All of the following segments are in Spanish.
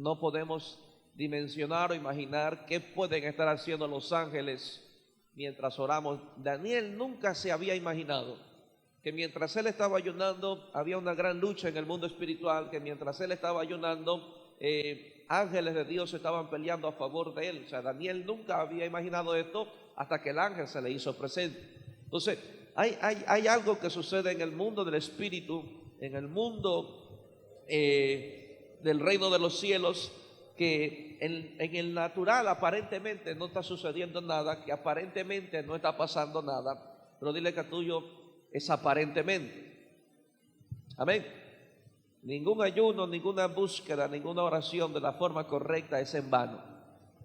no podemos dimensionar o imaginar qué pueden estar haciendo los ángeles mientras oramos. Daniel nunca se había imaginado que mientras él estaba ayunando había una gran lucha en el mundo espiritual, que mientras él estaba ayunando ángeles de Dios estaban peleando a favor de él. O sea, Daniel nunca había imaginado esto hasta que el ángel se le hizo presente. Entonces, hay algo que sucede en el mundo del espíritu, en el mundo del reino de los cielos, que en el natural aparentemente no está sucediendo nada, que aparentemente no está pasando nada, pero dile que tuyo es aparentemente. Amén. Ningún ayuno, ninguna búsqueda, ninguna oración de la forma correcta es en vano.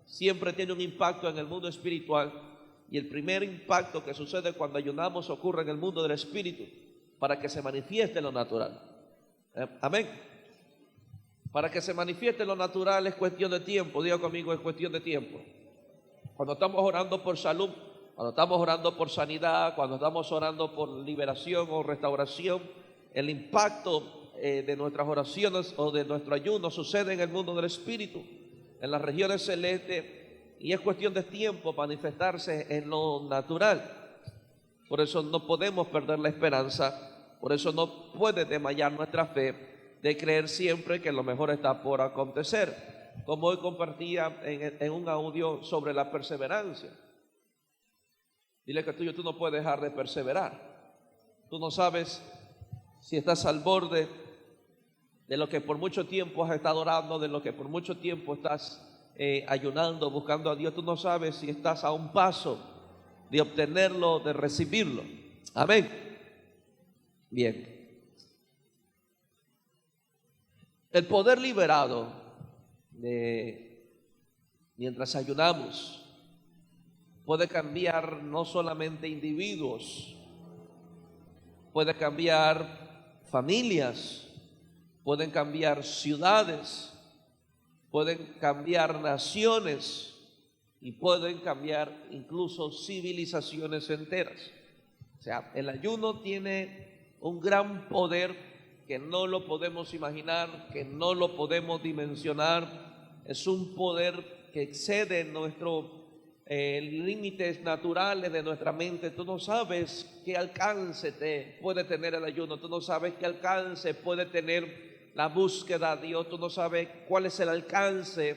Siempre tiene un impacto en el mundo espiritual, y el primer impacto que sucede cuando ayunamos ocurre en el mundo del espíritu para que se manifieste lo natural. Amén. Para que se manifieste lo natural es cuestión de tiempo. Diga conmigo, es cuestión de tiempo. Cuando estamos orando por salud, cuando estamos orando por sanidad, cuando estamos orando por liberación o restauración, el impacto de nuestras oraciones o de nuestro ayuno sucede en el mundo del espíritu, en las regiones celestes, y es cuestión de tiempo manifestarse en lo natural. Por eso no podemos perder la esperanza, por eso no puede desmayar nuestra fe de creer siempre que lo mejor está por acontecer. Como hoy compartía en un audio sobre la perseverancia. Dile que tú no puedes dejar de perseverar. Tú no sabes si estás al borde de lo que por mucho tiempo has estado orando, de lo que por mucho tiempo estás ayunando, buscando a Dios. Tú no sabes si estás a un paso de obtenerlo, de recibirlo. Amén. Bien. El poder liberado mientras ayunamos puede cambiar no solamente individuos, puede cambiar familias, pueden cambiar ciudades, pueden cambiar naciones y pueden cambiar incluso civilizaciones enteras. O sea, el ayuno tiene un gran poder que no lo podemos imaginar, que no lo podemos dimensionar. Es un poder que excede nuestros límites naturales de nuestra mente. Tú no sabes qué alcance puede tener el ayuno, tú no sabes qué alcance puede tener la búsqueda a Dios, tú no sabes cuál es el alcance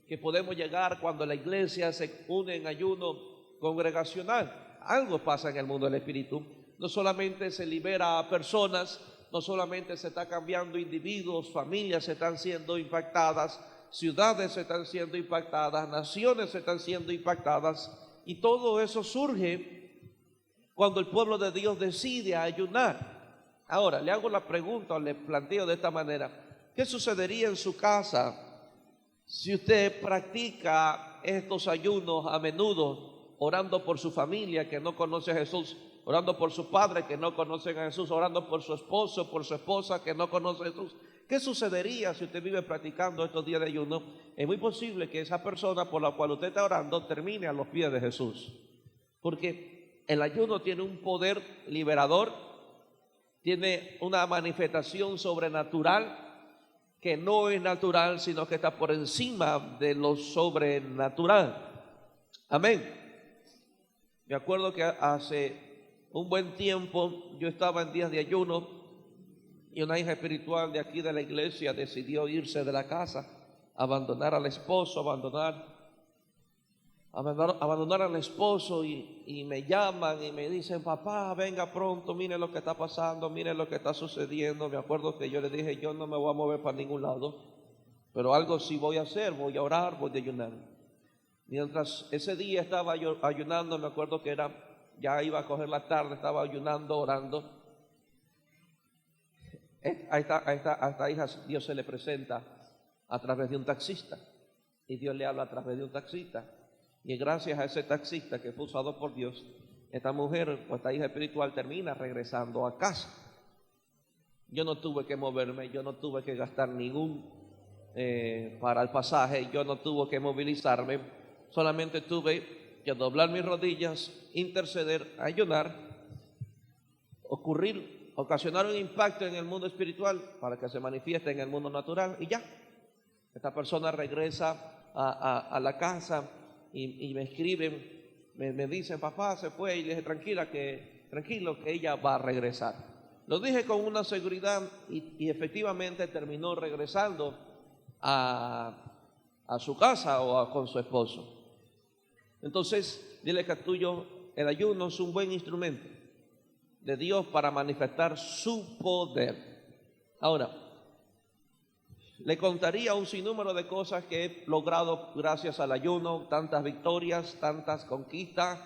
que podemos llegar cuando la iglesia se une en ayuno congregacional. Algo pasa en el mundo del espíritu. No solamente se libera a personas, no solamente se está cambiando individuos, familias están siendo impactadas, ciudades están siendo impactadas, naciones están siendo impactadas, y todo eso surge cuando el pueblo de Dios decide ayunar. Ahora, le hago la pregunta o le planteo de esta manera: ¿qué sucedería en su casa si usted practica estos ayunos a menudo, orando por su familia que no conoce a Jesús, orando por su padre que no conocen a Jesús, orando por su esposo, por su esposa que no conoce a Jesús? ¿Qué sucedería si usted vive practicando estos días de ayuno? Es muy posible que esa persona por la cual usted está orando termine a los pies de Jesús, porque el ayuno tiene un poder liberador, tiene una manifestación sobrenatural que no es natural, sino que está por encima de lo sobrenatural. Amén. Me acuerdo que hace un buen tiempo yo estaba en días de ayuno y una hija espiritual de aquí de la iglesia decidió irse de la casa, abandonar al esposo, abandonar al esposo, y me llaman y me dicen: papá, venga pronto, mire lo que está pasando, mire lo que está sucediendo. Me acuerdo que yo le dije: yo no me voy a mover para ningún lado, pero algo sí voy a hacer, voy a orar, voy a ayunar. Mientras ese día estaba yo ayunando, me acuerdo que ya iba a coger la tarde, estaba ayunando, orando. A esta hija Dios se le presenta a través de un taxista, y Dios le habla a través de un taxista, y gracias a ese taxista que fue usado por Dios, esta mujer o esta hija espiritual termina regresando a casa. Yo no tuve que moverme, yo no tuve que gastar ningún para el pasaje, yo no tuve que movilizarme, solamente tuve que doblar mis rodillas, interceder, ayunar, ocasionar un impacto en el mundo espiritual para que se manifieste en el mundo natural, y ya. Esta persona regresa a la casa y me escriben, me dicen, papá se fue, y le dije, tranquilo que ella va a regresar. Lo dije con una seguridad y efectivamente terminó regresando a su casa con su esposo. Entonces, dile que tuyo, el ayuno es un buen instrumento de Dios para manifestar su poder. Ahora, le contaría un sinnúmero de cosas que he logrado gracias al ayuno, tantas victorias, tantas conquistas.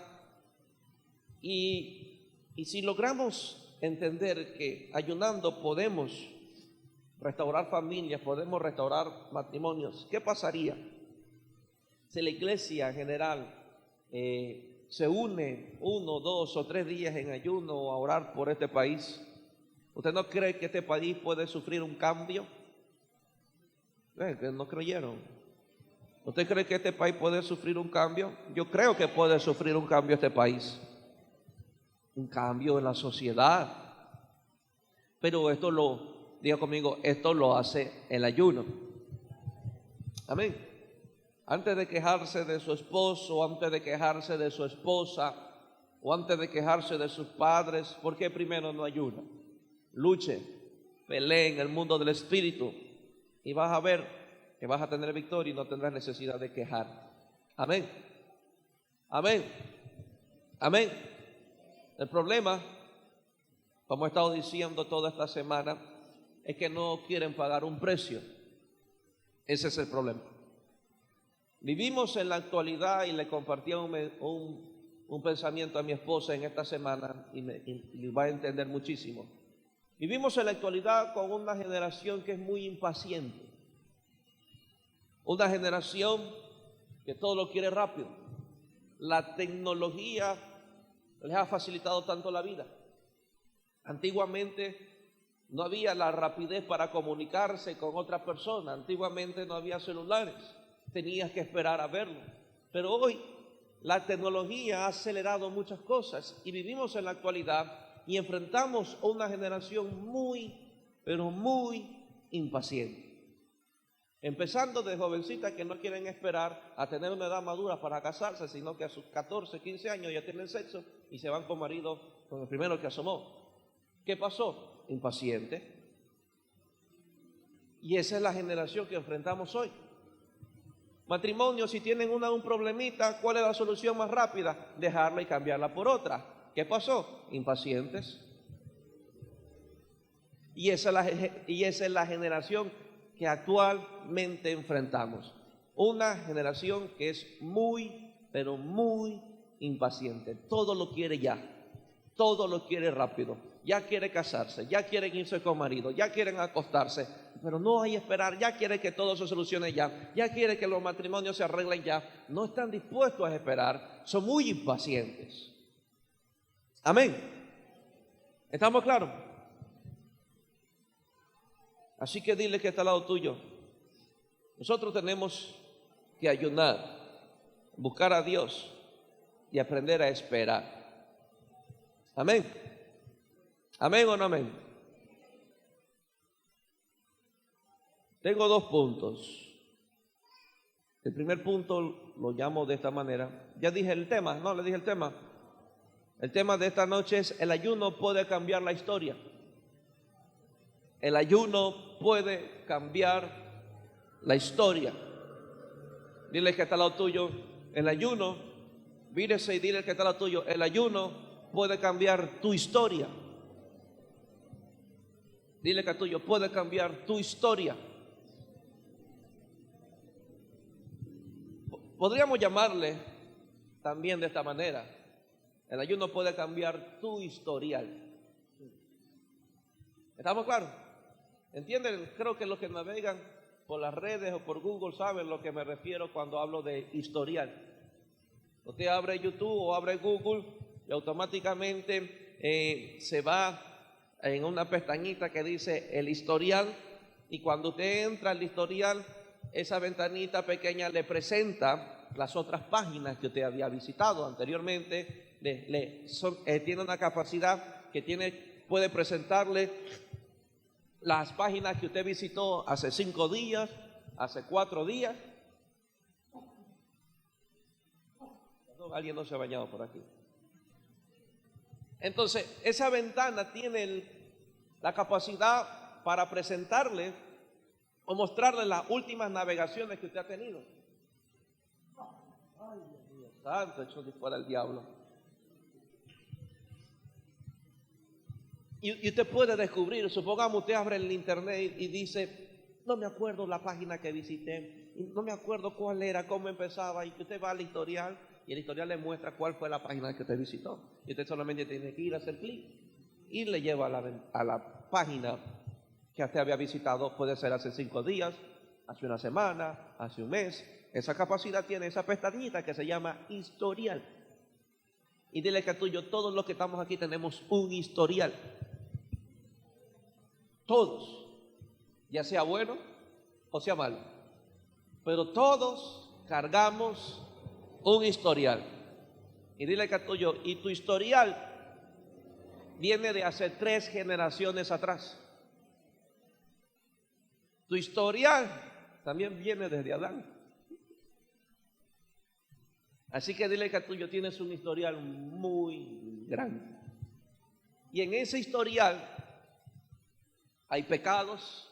Y si logramos entender que ayunando podemos restaurar familias, podemos restaurar matrimonios, ¿qué pasaría si la iglesia en general se une 1, 2 o 3 días en ayuno a orar por este país? ¿Usted no cree que este país puede sufrir un cambio? Que no creyeron. ¿Usted cree que este país puede sufrir un cambio? Yo creo que puede sufrir un cambio este país. Un cambio en la sociedad. Pero diga conmigo, esto lo hace el ayuno. Amén. Antes de quejarse de su esposo, antes de quejarse de su esposa, o antes de quejarse de sus padres, ¿por qué primero no ayuna? Luche, pelee en el mundo del espíritu y vas a ver que vas a tener victoria y no tendrás necesidad de quejar. Amén. Amén. Amén. El problema, como he estado diciendo toda esta semana, es que no quieren pagar un precio. Ese es el problema. Vivimos en la actualidad, y le compartí un pensamiento a mi esposa en esta semana y va a entender muchísimo. Vivimos en la actualidad con una generación que es muy impaciente. Una generación que todo lo quiere rápido. La tecnología les ha facilitado tanto la vida. Antiguamente no había la rapidez para comunicarse con otra persona. Antiguamente no había celulares. Tenías que esperar a verlo. Pero hoy la tecnología ha acelerado muchas cosas y vivimos en la actualidad y enfrentamos a una generación muy, pero muy impaciente. Empezando de jovencitas que no quieren esperar a tener una edad madura para casarse, sino que a sus 14, 15 años ya tienen sexo y se van con marido, con el primero que asomó. ¿Qué pasó? Impaciente. Y esa es la generación que enfrentamos hoy. Matrimonio, si tienen un problemita, ¿cuál es la solución más rápida? Dejarla y cambiarla por otra. ¿Qué pasó? Impacientes. Y esa es la generación que actualmente enfrentamos. Una generación que es muy, pero muy impaciente. Todo lo quiere ya. Todo lo quiere rápido. Ya quiere casarse, ya quieren irse con marido, ya quieren acostarse, pero no hay esperar, ya quiere que todo se solucione ya quiere que los matrimonios se arreglen ya. No están dispuestos a esperar, son muy impacientes. Amén. ¿Estamos claros? Así que dile que está al lado tuyo. Nosotros tenemos que ayunar, buscar a Dios y aprender a esperar. Amén. ¿Amén o no amén? Tengo 2 puntos. El primer punto lo llamo de esta manera. Ya dije el tema, no le dije el tema. El tema de esta noche es: el ayuno puede cambiar la historia. El ayuno puede cambiar la historia. Dile que está al lado tuyo, el ayuno, mírese y dile que está al lado tuyo, el ayuno puede cambiar tu historia. Dile que tuyo puede cambiar tu historia. Podríamos llamarle también de esta manera: el ayuno puede cambiar tu historial. ¿Estamos claros? ¿Entienden? Creo que los que navegan por las redes o por Google saben a lo que me refiero cuando hablo de historial. Usted abre YouTube o abre Google y automáticamente se va en una pestañita que dice el historial, y cuando usted entra al historial, esa ventanita pequeña le presenta las otras páginas que usted había visitado anteriormente. Tiene una capacidad que puede presentarle las páginas que usted visitó hace 5 días, hace 4 días. Alguien no se ha bañado por aquí. Entonces, esa ventana tiene la capacidad para presentarle o mostrarle las últimas navegaciones que usted ha tenido. Ay, Dios mío, santo, hecho de fuera el diablo. Y usted puede descubrir, supongamos usted abre el internet y dice, no me acuerdo la página que visité, no me acuerdo cuál era, cómo empezaba, y usted va al historial y el historial le muestra cuál fue la página que usted visitó. Y usted solamente tiene que ir a hacer clic y le lleva a la página que usted había visitado, puede ser hace 5 días, hace una semana, hace un mes. Esa capacidad tiene esa pestañita que se llama historial. Y dile que tuyo, todos los que estamos aquí tenemos un historial. Todos, ya sea bueno o sea malo, pero todos cargamos un historial. Y dile que tuyo, y tu historial viene de hace 3 generaciones atrás. Tu historial también viene desde Adán. Así que dile que tuyo tienes un historial muy grande. Y en ese historial hay pecados,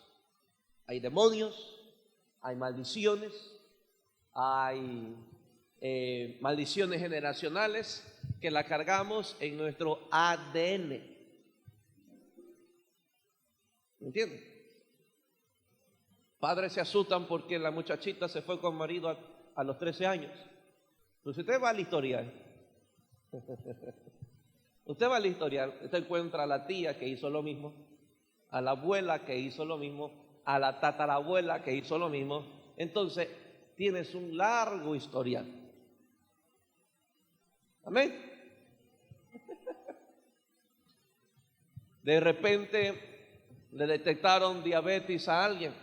hay demonios, hay maldiciones, hay maldiciones generacionales que la cargamos en nuestro ADN. ¿Me entienden? Padres se asustan porque la muchachita se fue con marido a los 13 años. Entonces usted va al historial. Usted va al historial, usted encuentra a la tía que hizo lo mismo, a la abuela que hizo lo mismo, a la tatarabuela que hizo lo mismo. Entonces tienes un largo historial. Amén. De repente le detectaron diabetes a alguien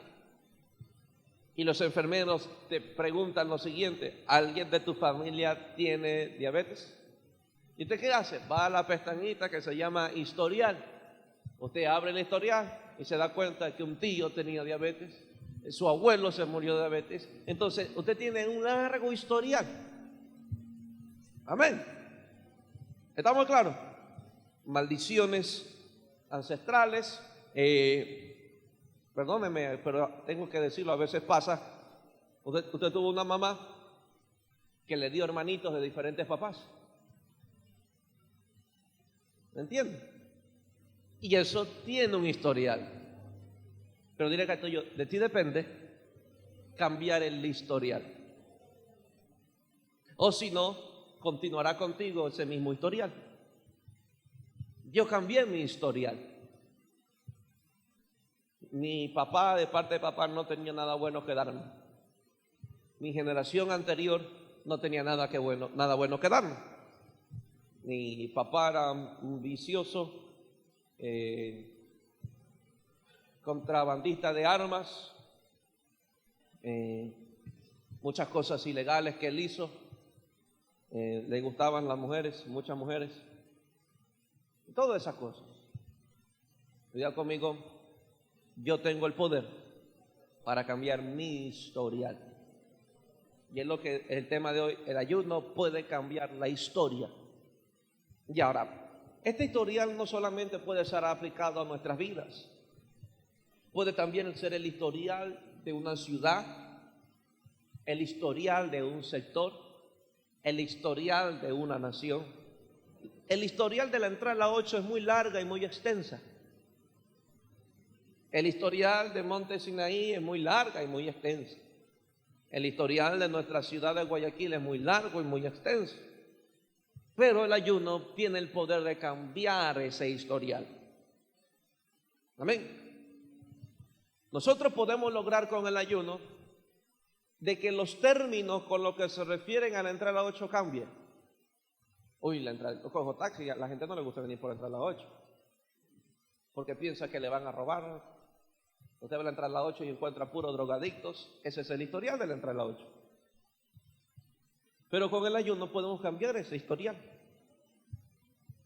y los enfermeros te preguntan lo siguiente: ¿alguien de tu familia tiene diabetes? ¿Y usted qué hace? Va a la pestañita que se llama historial. Usted abre el historial y se da cuenta que un tío tenía diabetes, su abuelo se murió de diabetes. Entonces usted tiene un largo historial. Amén. ¿Estamos claros? Maldiciones ancestrales. Perdóneme, pero tengo que decirlo, a veces pasa. Usted tuvo una mamá que le dio hermanitos de diferentes papás. ¿Me entiende? Y eso tiene un historial. Pero dile que tuyo, de ti depende cambiar el historial. O si no, continuará contigo ese mismo historial. Yo cambié mi historial. Mi papá, de parte de papá, no tenía nada bueno que darme. Mi generación anterior no tenía nada bueno que darme. Mi papá era un vicioso, contrabandista de armas, muchas cosas ilegales que él hizo. Le gustaban las mujeres, muchas mujeres, todas esas cosas. Cuidado conmigo, yo tengo el poder para cambiar mi historial. Y es lo que es el tema de hoy: el ayuno puede cambiar la historia. Y ahora, este historial no solamente puede ser aplicado a nuestras vidas, puede también ser el historial de una ciudad, el historial de un sector, el historial de una nación. El historial de la entrada a la 8 es muy larga y muy extensa. El historial de Monte Sinaí es muy larga y muy extensa. El historial de nuestra ciudad de Guayaquil es muy largo y muy extenso. Pero el ayuno tiene el poder de cambiar ese historial. Amén. Nosotros podemos lograr con el ayuno de que los términos con los que se refieren a la entrada a la 8 cambien. Uy, la entrada, cojo taxi, a la gente no le gusta venir por la entrada a la 8, porque piensa que le van a robar. Usted va a la entrada a la 8 y encuentra puros drogadictos. Ese es el historial de la entrada a la 8. Pero con el ayuno podemos cambiar ese historial.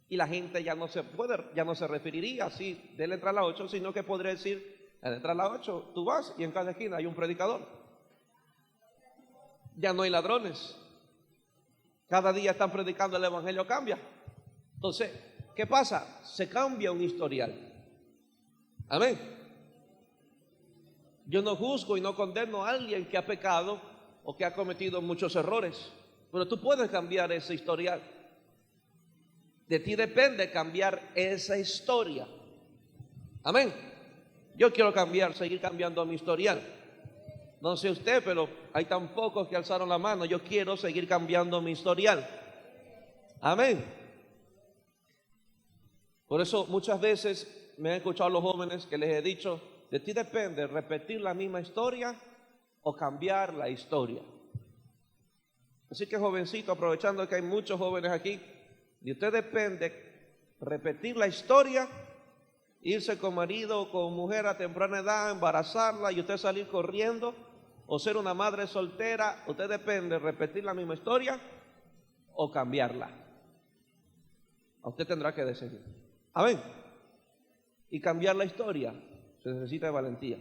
Y la gente ya no se referiría así de la entrada a la 8, sino que podría decir: en la entrada a la 8 tú vas y en cada esquina hay un predicador. Ya no hay ladrones. Cada día están predicando el evangelio, cambia. Entonces, ¿qué pasa? Se cambia un historial. Amén. Yo no juzgo y no condeno a alguien que ha pecado o que ha cometido muchos errores, pero tú puedes cambiar ese historial. De ti depende cambiar esa historia. Amén. Yo quiero cambiar, seguir cambiando mi historial. No sé usted, pero hay tan pocos que alzaron la mano. Yo quiero seguir cambiando mi historial. Amén. Por eso muchas veces me han escuchado a los jóvenes que les he dicho, de ti depende repetir la misma historia o cambiar la historia. Así que jovencito, aprovechando que hay muchos jóvenes aquí, de usted depende repetir la historia, irse con marido o con mujer a temprana edad, embarazarla y usted salir corriendo, o ser una madre soltera. Usted depende repetir la misma historia o cambiarla. A usted tendrá que decidir. Amén. Y cambiar la historia se necesita de valentía.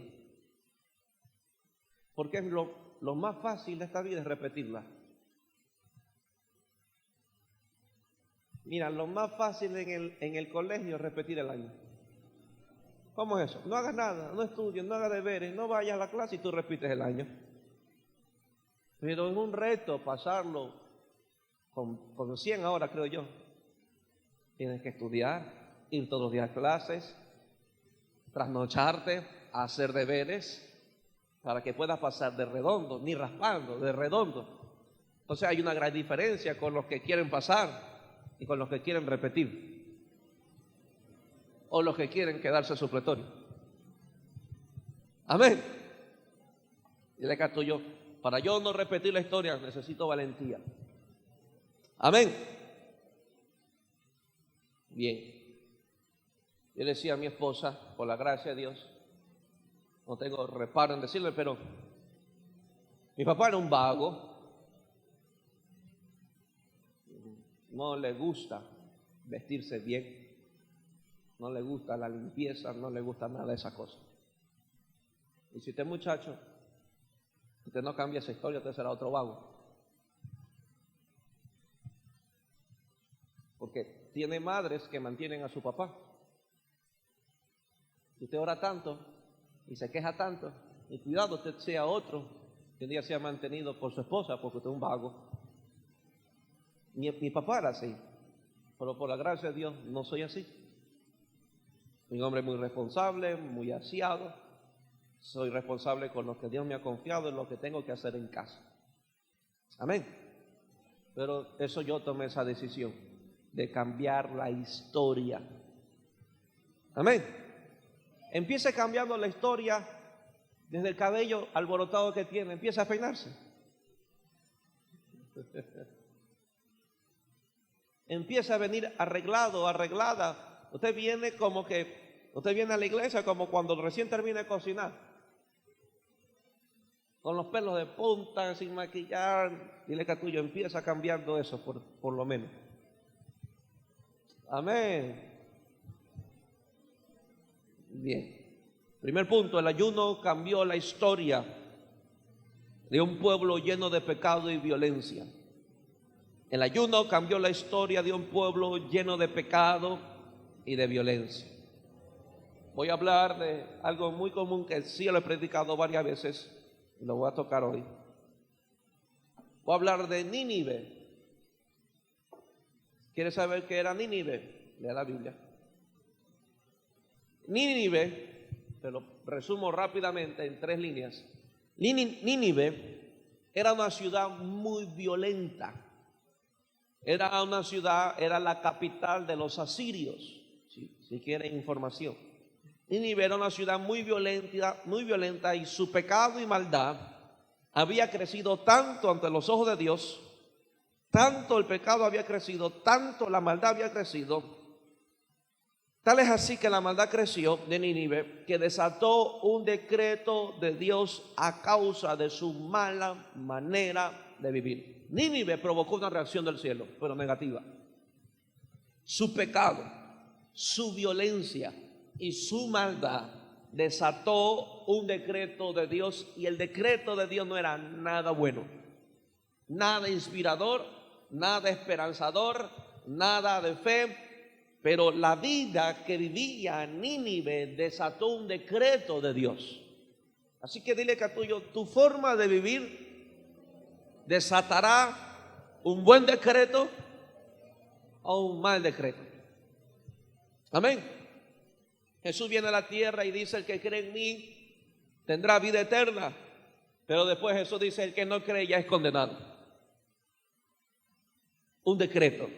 Porque es lo más fácil de esta vida es repetirla. Mira, lo más fácil en el colegio es repetir el año. ¿Cómo es eso? No hagas nada, no estudies, no hagas deberes, no vayas a la clase y tú repites el año. Pero es un reto pasarlo con 100 ahora, creo yo. Tienes que estudiar, ir todos los días a clases, trasnocharte, hacer deberes, para que puedas pasar de redondo, ni raspando, de redondo. Entonces hay una gran diferencia con los que quieren pasar y con los que quieren repetir, o los que quieren quedarse supletorio. Amén. Dile acá tuyo, para yo no repetir la historia necesito valentía. Amén. Bien. Yo le decía a mi esposa, por la gracia de Dios, no tengo reparo en decirle, pero mi papá era un vago. No le gusta vestirse bien, no le gusta la limpieza, no le gusta nada de esas cosas. Y si usted, muchacho, usted no cambia esa historia, usted será otro vago. Porque tiene madres que mantienen a su papá. Si usted ora tanto y se queja tanto, y cuidado, usted sea otro que un día sea mantenido por su esposa, porque usted es un vago. Mi papá era así, pero por la gracia de Dios no soy así. Soy un hombre muy responsable, muy aseado. Soy responsable con lo que Dios me ha confiado en lo que tengo que hacer en casa. Amén. Pero eso yo tomé esa decisión de cambiar la historia. Amén. Empiece cambiando la historia desde el cabello alborotado que tiene. Empieza a peinarse. Empieza a venir arreglado, arreglada. Usted viene a la iglesia como cuando recién termina de cocinar, con los pelos de punta, sin maquillar. Dile que tuyo empieza cambiando eso por lo menos. Amén. Bien. Primer punto, el ayuno cambió la historia de un pueblo lleno de pecado y violencia. El ayuno cambió la historia de un pueblo lleno de pecado y de violencia. Voy a hablar de algo muy común que sí lo he predicado varias veces y lo voy a tocar hoy. Voy a hablar de Nínive. ¿Quiere saber qué era Nínive? Lea la Biblia. Nínive, te lo resumo rápidamente en 3 líneas. Nínive era una ciudad muy violenta. Era una ciudad, era la capital de los asirios, si quieren información. Nínive era una ciudad muy violenta y su pecado y maldad había crecido tanto ante los ojos de Dios, tanto el pecado había crecido, tanto la maldad había crecido, tal es así que la maldad creció de Nínive, que desató un decreto de Dios a causa de su mala manera de vivir. Nínive provocó una reacción del cielo, pero negativa. Su pecado, su violencia y su maldad desató un decreto de Dios, y el decreto de Dios no era nada bueno. nada inspirador, nada esperanzador, nada de fe, pero la vida que vivía Nínive desató un decreto de Dios. Así que dile que a tuyo, tu forma de vivir desatará un buen decreto o un mal decreto. Amén. Jesús viene a la tierra y dice: el que cree en mí tendrá vida eterna. Pero después Jesús dice: el que no cree ya es condenado. Un decreto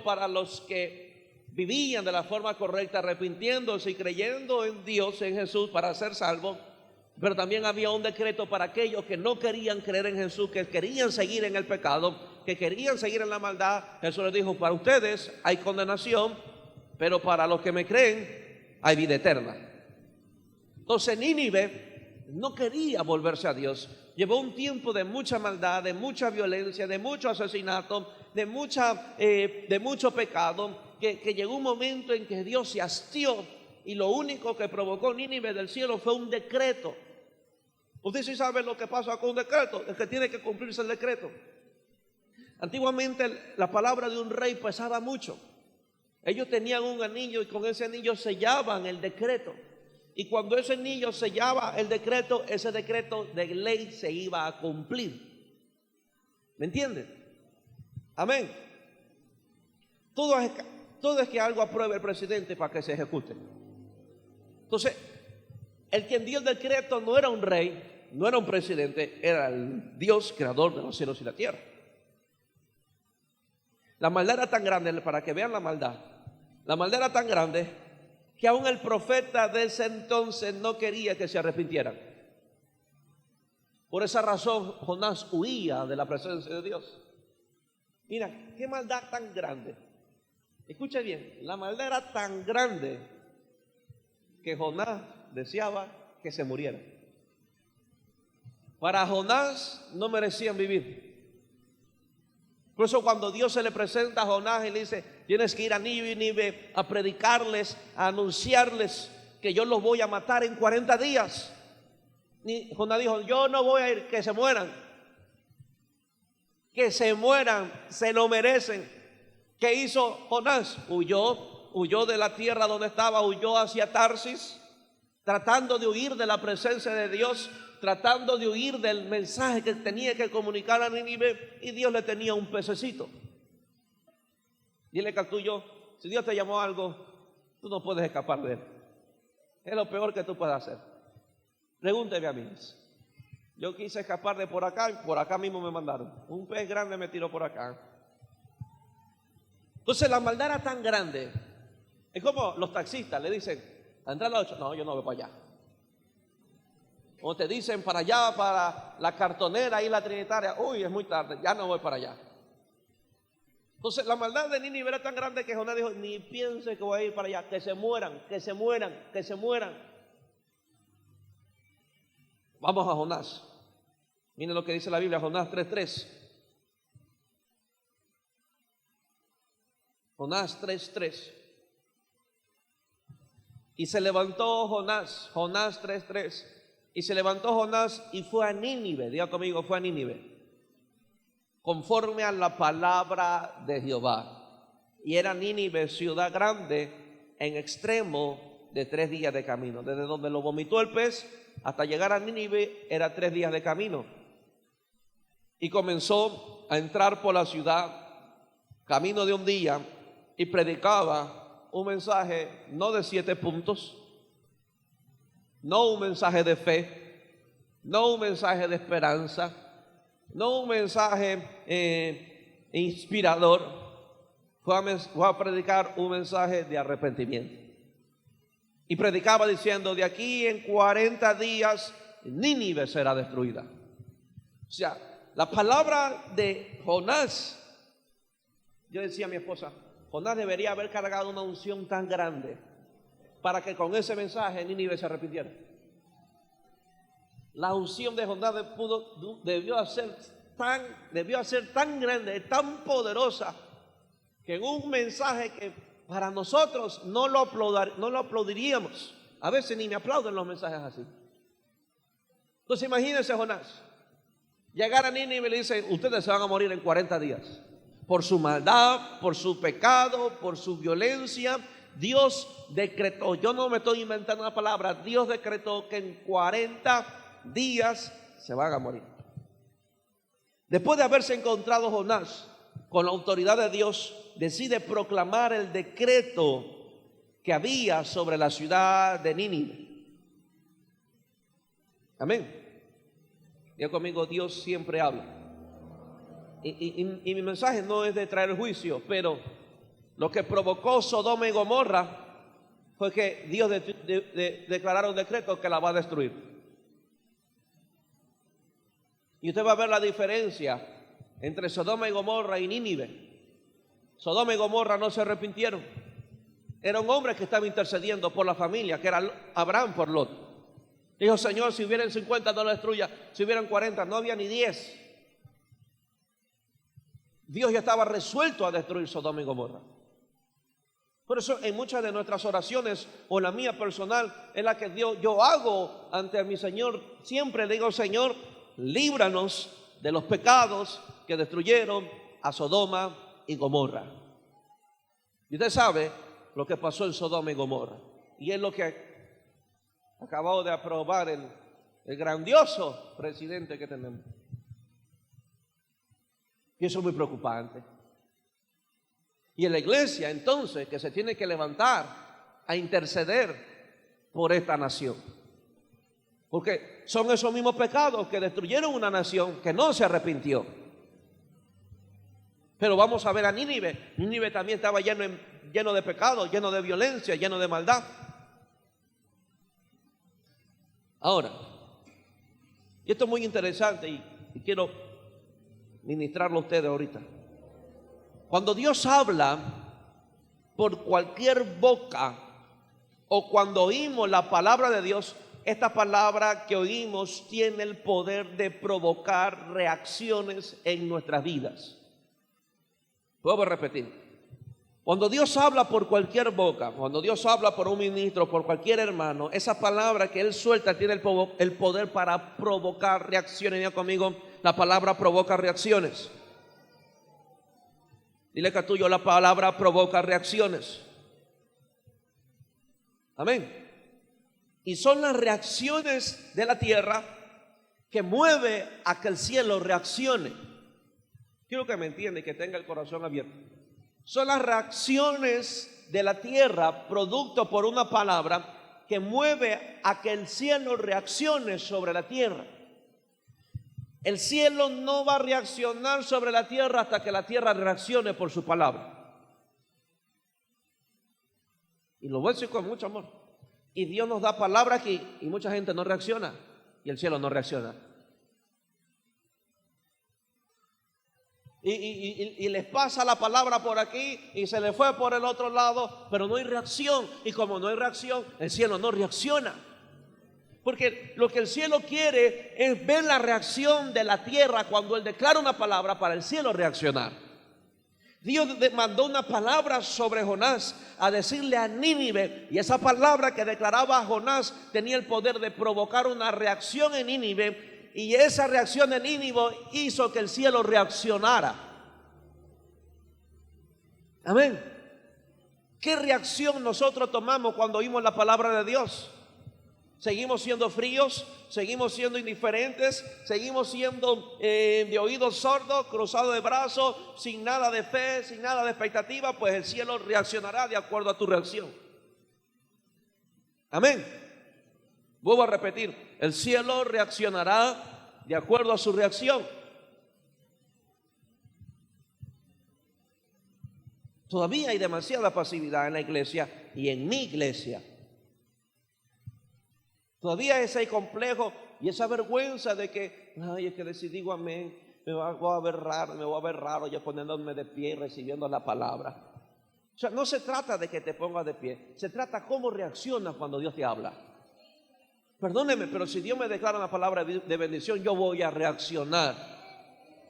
para los que vivían de la forma correcta, arrepintiéndose y creyendo en Dios, en Jesús, para ser salvos. Pero también había un decreto para aquellos que no querían creer en Jesús, que querían seguir en el pecado, que querían seguir en la maldad. Jesús les dijo: para ustedes hay condenación, pero para los que me creen hay vida eterna. Entonces Nínive no quería volverse a Dios. Llevó un tiempo de mucha maldad, de mucha violencia, de mucho asesinato, de mucho pecado, que llegó un momento en que Dios se hastió, y lo único que provocó Nínive del cielo fue un decreto. Usted sí sabe lo que pasa con un decreto, es que tiene que cumplirse el decreto. Antiguamente la palabra de un rey pesaba mucho. Ellos tenían un anillo y con ese anillo sellaban el decreto. Y cuando ese anillo sellaba el decreto, ese decreto de ley se iba a cumplir. ¿Me entienden? Amén. Todo es que algo apruebe el presidente para que se ejecute. Entonces, el quien dio el decreto no era un rey, no era un presidente, era el Dios creador de los cielos y la tierra. La maldad era tan grande, para que vean la maldad era tan grande que aún el profeta de ese entonces no quería que se arrepintieran. Por esa razón Jonás huía de la presencia de Dios. Mira, qué maldad tan grande. Escuche bien, la maldad era tan grande que Jonás deseaba que se muriera. Para Jonás no merecían vivir. Por eso cuando Dios se le presenta a Jonás y le dice: tienes que ir a Nínive a predicarles, a anunciarles que yo los voy a matar en 40 días. Y Jonás dijo: yo no voy a ir, que se mueran. Que se mueran, se lo merecen. ¿Qué hizo Jonás? Huyó de la tierra donde estaba, huyó hacia Tarsis, tratando de huir de la presencia de Dios, tratando de huir del mensaje que tenía que comunicar a Nínive, y Dios le tenía un pececito. Dile que al tuyo, si Dios te llamó a algo, tú no puedes escapar de él. Es lo peor que tú puedes hacer. Pregúnteme a mí. Yo quise escapar de por acá, y por acá mismo me mandaron. Un pez grande me tiró por acá. Entonces la maldad era tan grande. Es como los taxistas le dicen: a entrar a las 8, no, yo no voy para allá. O te dicen: para allá, para la cartonera y la trinitaria, uy, es muy tarde, ya no voy para allá. Entonces la maldad de Nínive era tan grande que Jonás dijo: ni piense que voy a ir para allá, que se mueran, que se mueran, que se mueran. Vamos a Jonás. Miren lo que dice la Biblia, Jonás 3:3. Jonás 3:3. Y se levantó Jonás 3:3. Y se levantó Jonás y fue a Nínive. Diga conmigo, fue a Nínive, conforme a la palabra de Jehová. Y era Nínive ciudad grande en extremo de 3 días de camino. Desde donde lo vomitó el pez hasta llegar a Nínive era 3 días de camino. Y comenzó a entrar por la ciudad, camino de un día, y predicaba un mensaje no de 7 puntos, no un mensaje de fe, no un mensaje de esperanza, no un mensaje inspirador. Fue a predicar un mensaje de arrepentimiento. Y predicaba diciendo: de aquí en 40 días Nínive será destruida. O sea, la palabra de Jonás, yo decía a mi esposa, Jonás debería haber cargado una unción tan grande para que con ese mensaje Nínive se arrepintiera. La unción de Jonás debió ser tan grande, tan poderosa, que en un mensaje que para nosotros no lo aplaudiríamos. A veces ni me aplauden los mensajes así. Entonces imagínense Jonás. Llegar a Nínive y le dicen, ustedes se van a morir en 40 días. Por su maldad, por su pecado, por su violencia, Dios decretó, yo no me estoy inventando una palabra, Dios decretó que en 40 días se van a morir. Después de haberse encontrado Jonás con la autoridad de Dios, decide proclamar el decreto que había sobre la ciudad de Nínive. Amén. Diga conmigo, Dios siempre habla. Y mi mensaje no es de traer juicio, pero lo que provocó Sodoma y Gomorra fue que Dios declarara un decreto que la va a destruir. Y usted va a ver la diferencia entre Sodoma y Gomorra y Nínive. Sodoma y Gomorra no se arrepintieron. Era un hombre que estaba intercediendo por la familia, que era Abraham por Lot. Dijo, Señor, si hubieran 50 no lo destruya, si hubieran 40, no había ni 10. Dios ya estaba resuelto a destruir Sodoma y Gomorra. Por eso en muchas de nuestras oraciones, o la mía personal, es la que yo hago ante mi Señor, siempre le digo, Señor, líbranos de los pecados que destruyeron a Sodoma y Gomorra. Y usted sabe lo que pasó en Sodoma y Gomorra, y es lo que acabado de aprobar el grandioso presidente que tenemos. Y eso es muy preocupante. Y en la iglesia entonces que se tiene que levantar a interceder por esta nación. Porque son esos mismos pecados que destruyeron una nación que no se arrepintió. Pero vamos a ver a Nínive. Nínive también estaba lleno de pecado, lleno de violencia, lleno de maldad. Ahora, y esto es muy interesante y quiero ministrarlo a ustedes ahorita. Cuando Dios habla por cualquier boca o cuando oímos la palabra de Dios, esta palabra que oímos tiene el poder de provocar reacciones en nuestras vidas. Puedo repetir. Cuando Dios habla por cualquier boca, cuando Dios habla por un ministro, por cualquier hermano, esa palabra que Él suelta tiene el poder para provocar reacciones. Diga conmigo, la palabra provoca reacciones. Dile que tuyo, la palabra provoca reacciones. Amén. Y son las reacciones de la tierra que mueve a que el cielo reaccione. Quiero que me entienda y que tenga el corazón abierto. Son las reacciones de la tierra, producto por una palabra que mueve a que el cielo reaccione sobre la tierra. El cielo no va a reaccionar sobre la tierra hasta que la tierra reaccione por su palabra. Y lo voy a decir con mucho amor. Y Dios nos da palabra aquí y mucha gente no reacciona y el cielo no reacciona. Y les pasa la palabra por aquí y se le fue por el otro lado, pero no hay reacción. Y como no hay reacción, el cielo no reacciona. Porque lo que el cielo quiere es ver la reacción de la tierra cuando Él declara una palabra para el cielo reaccionar. Dios mandó una palabra sobre Jonás a decirle a Nínive, y esa palabra que declaraba a Jonás tenía el poder de provocar una reacción en Nínive. Y esa reacción de Nínive hizo que el cielo reaccionara. Amén. ¿Qué reacción nosotros tomamos cuando oímos la palabra de Dios? ¿Seguimos siendo fríos? ¿Seguimos siendo indiferentes? ¿Seguimos siendo de oídos sordos, cruzados de brazos, sin nada de fe, sin nada de expectativa? Pues el cielo reaccionará de acuerdo a tu reacción. Amén. Vuelvo a repetir, el cielo reaccionará de acuerdo a su reacción. Todavía hay demasiada pasividad en la iglesia y en mi iglesia. Todavía ese complejo y esa vergüenza de que, ay, es que si digo amén, me voy a ver raro ya poniéndome de pie y recibiendo la palabra. O sea, no se trata de que te pongas de pie, se trata cómo reaccionas cuando Dios te habla. Perdóneme, pero si Dios me declara una palabra de bendición, yo voy a reaccionar.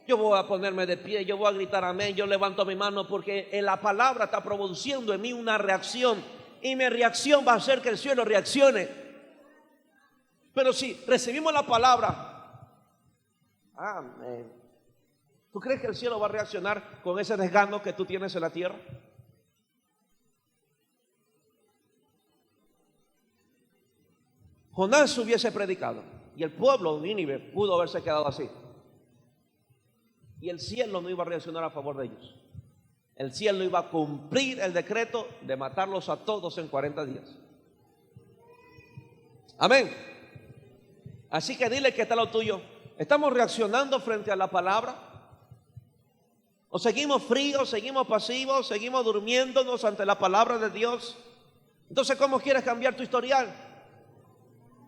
Yo voy a ponerme de pie, yo voy a gritar amén, yo levanto mi mano porque la palabra está produciendo en mí una reacción y mi reacción va a hacer que el cielo reaccione. Pero si recibimos la palabra Amén. ¿Tú crees que el cielo va a reaccionar con ese desgano que tú tienes en la tierra? Jonás hubiese predicado y el pueblo de Nínive pudo haberse quedado así. Y el cielo no iba a reaccionar a favor de ellos. El cielo iba a cumplir el decreto de matarlos a todos en 40 días. Amén. Así que dile que está lo tuyo. ¿Estamos reaccionando frente a la palabra? ¿O seguimos fríos, seguimos pasivos, seguimos durmiéndonos ante la palabra de Dios? Entonces, ¿cómo quieres cambiar tu historial?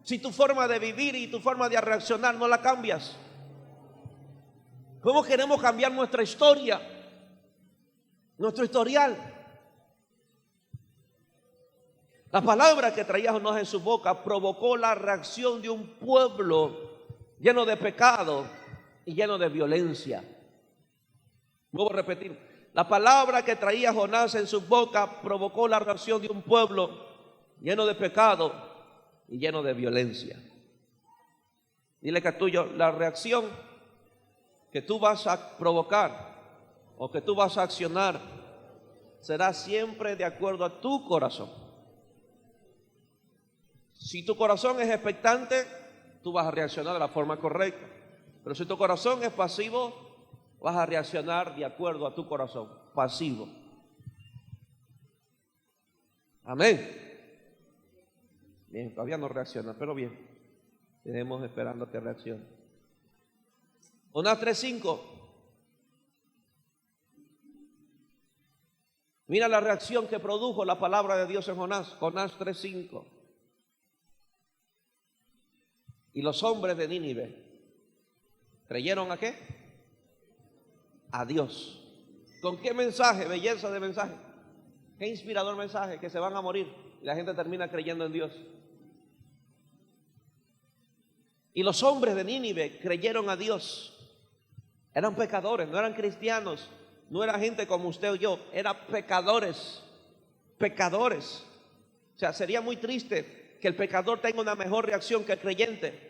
Si tu forma de vivir y tu forma de reaccionar no la cambias. ¿Cómo queremos cambiar nuestra historia? Nuestro historial. La palabra que traía Jonás en su boca provocó la reacción de un pueblo lleno de pecado y lleno de violencia. Vuelvo a repetir. La palabra que traía Jonás en su boca provocó la reacción de un pueblo lleno de pecado y lleno de violencia. Dile que tuyo, la reacción que tú vas a provocar o que tú vas a accionar será siempre de acuerdo a tu corazón. Si tu corazón es expectante, tú vas a reaccionar de la forma correcta. Pero si tu corazón es pasivo, vas a reaccionar de acuerdo a tu corazón, pasivo. Amén. Bien, todavía no reacciona, pero bien. Tenemos esperando que reaccione. Jonás 3:5. Mira la reacción que produjo la palabra de Dios en Jonás. Jonás 3:5. Y los hombres de Nínive ¿creyeron a qué? A Dios. ¿Con qué mensaje? Belleza de mensaje. Qué inspirador mensaje, que se van a morir y la gente termina creyendo en Dios. Y los hombres de Nínive creyeron a Dios. Eran pecadores, no eran cristianos, no era gente como usted o yo, eran pecadores, pecadores. O sea, sería muy triste que el pecador tenga una mejor reacción que el creyente.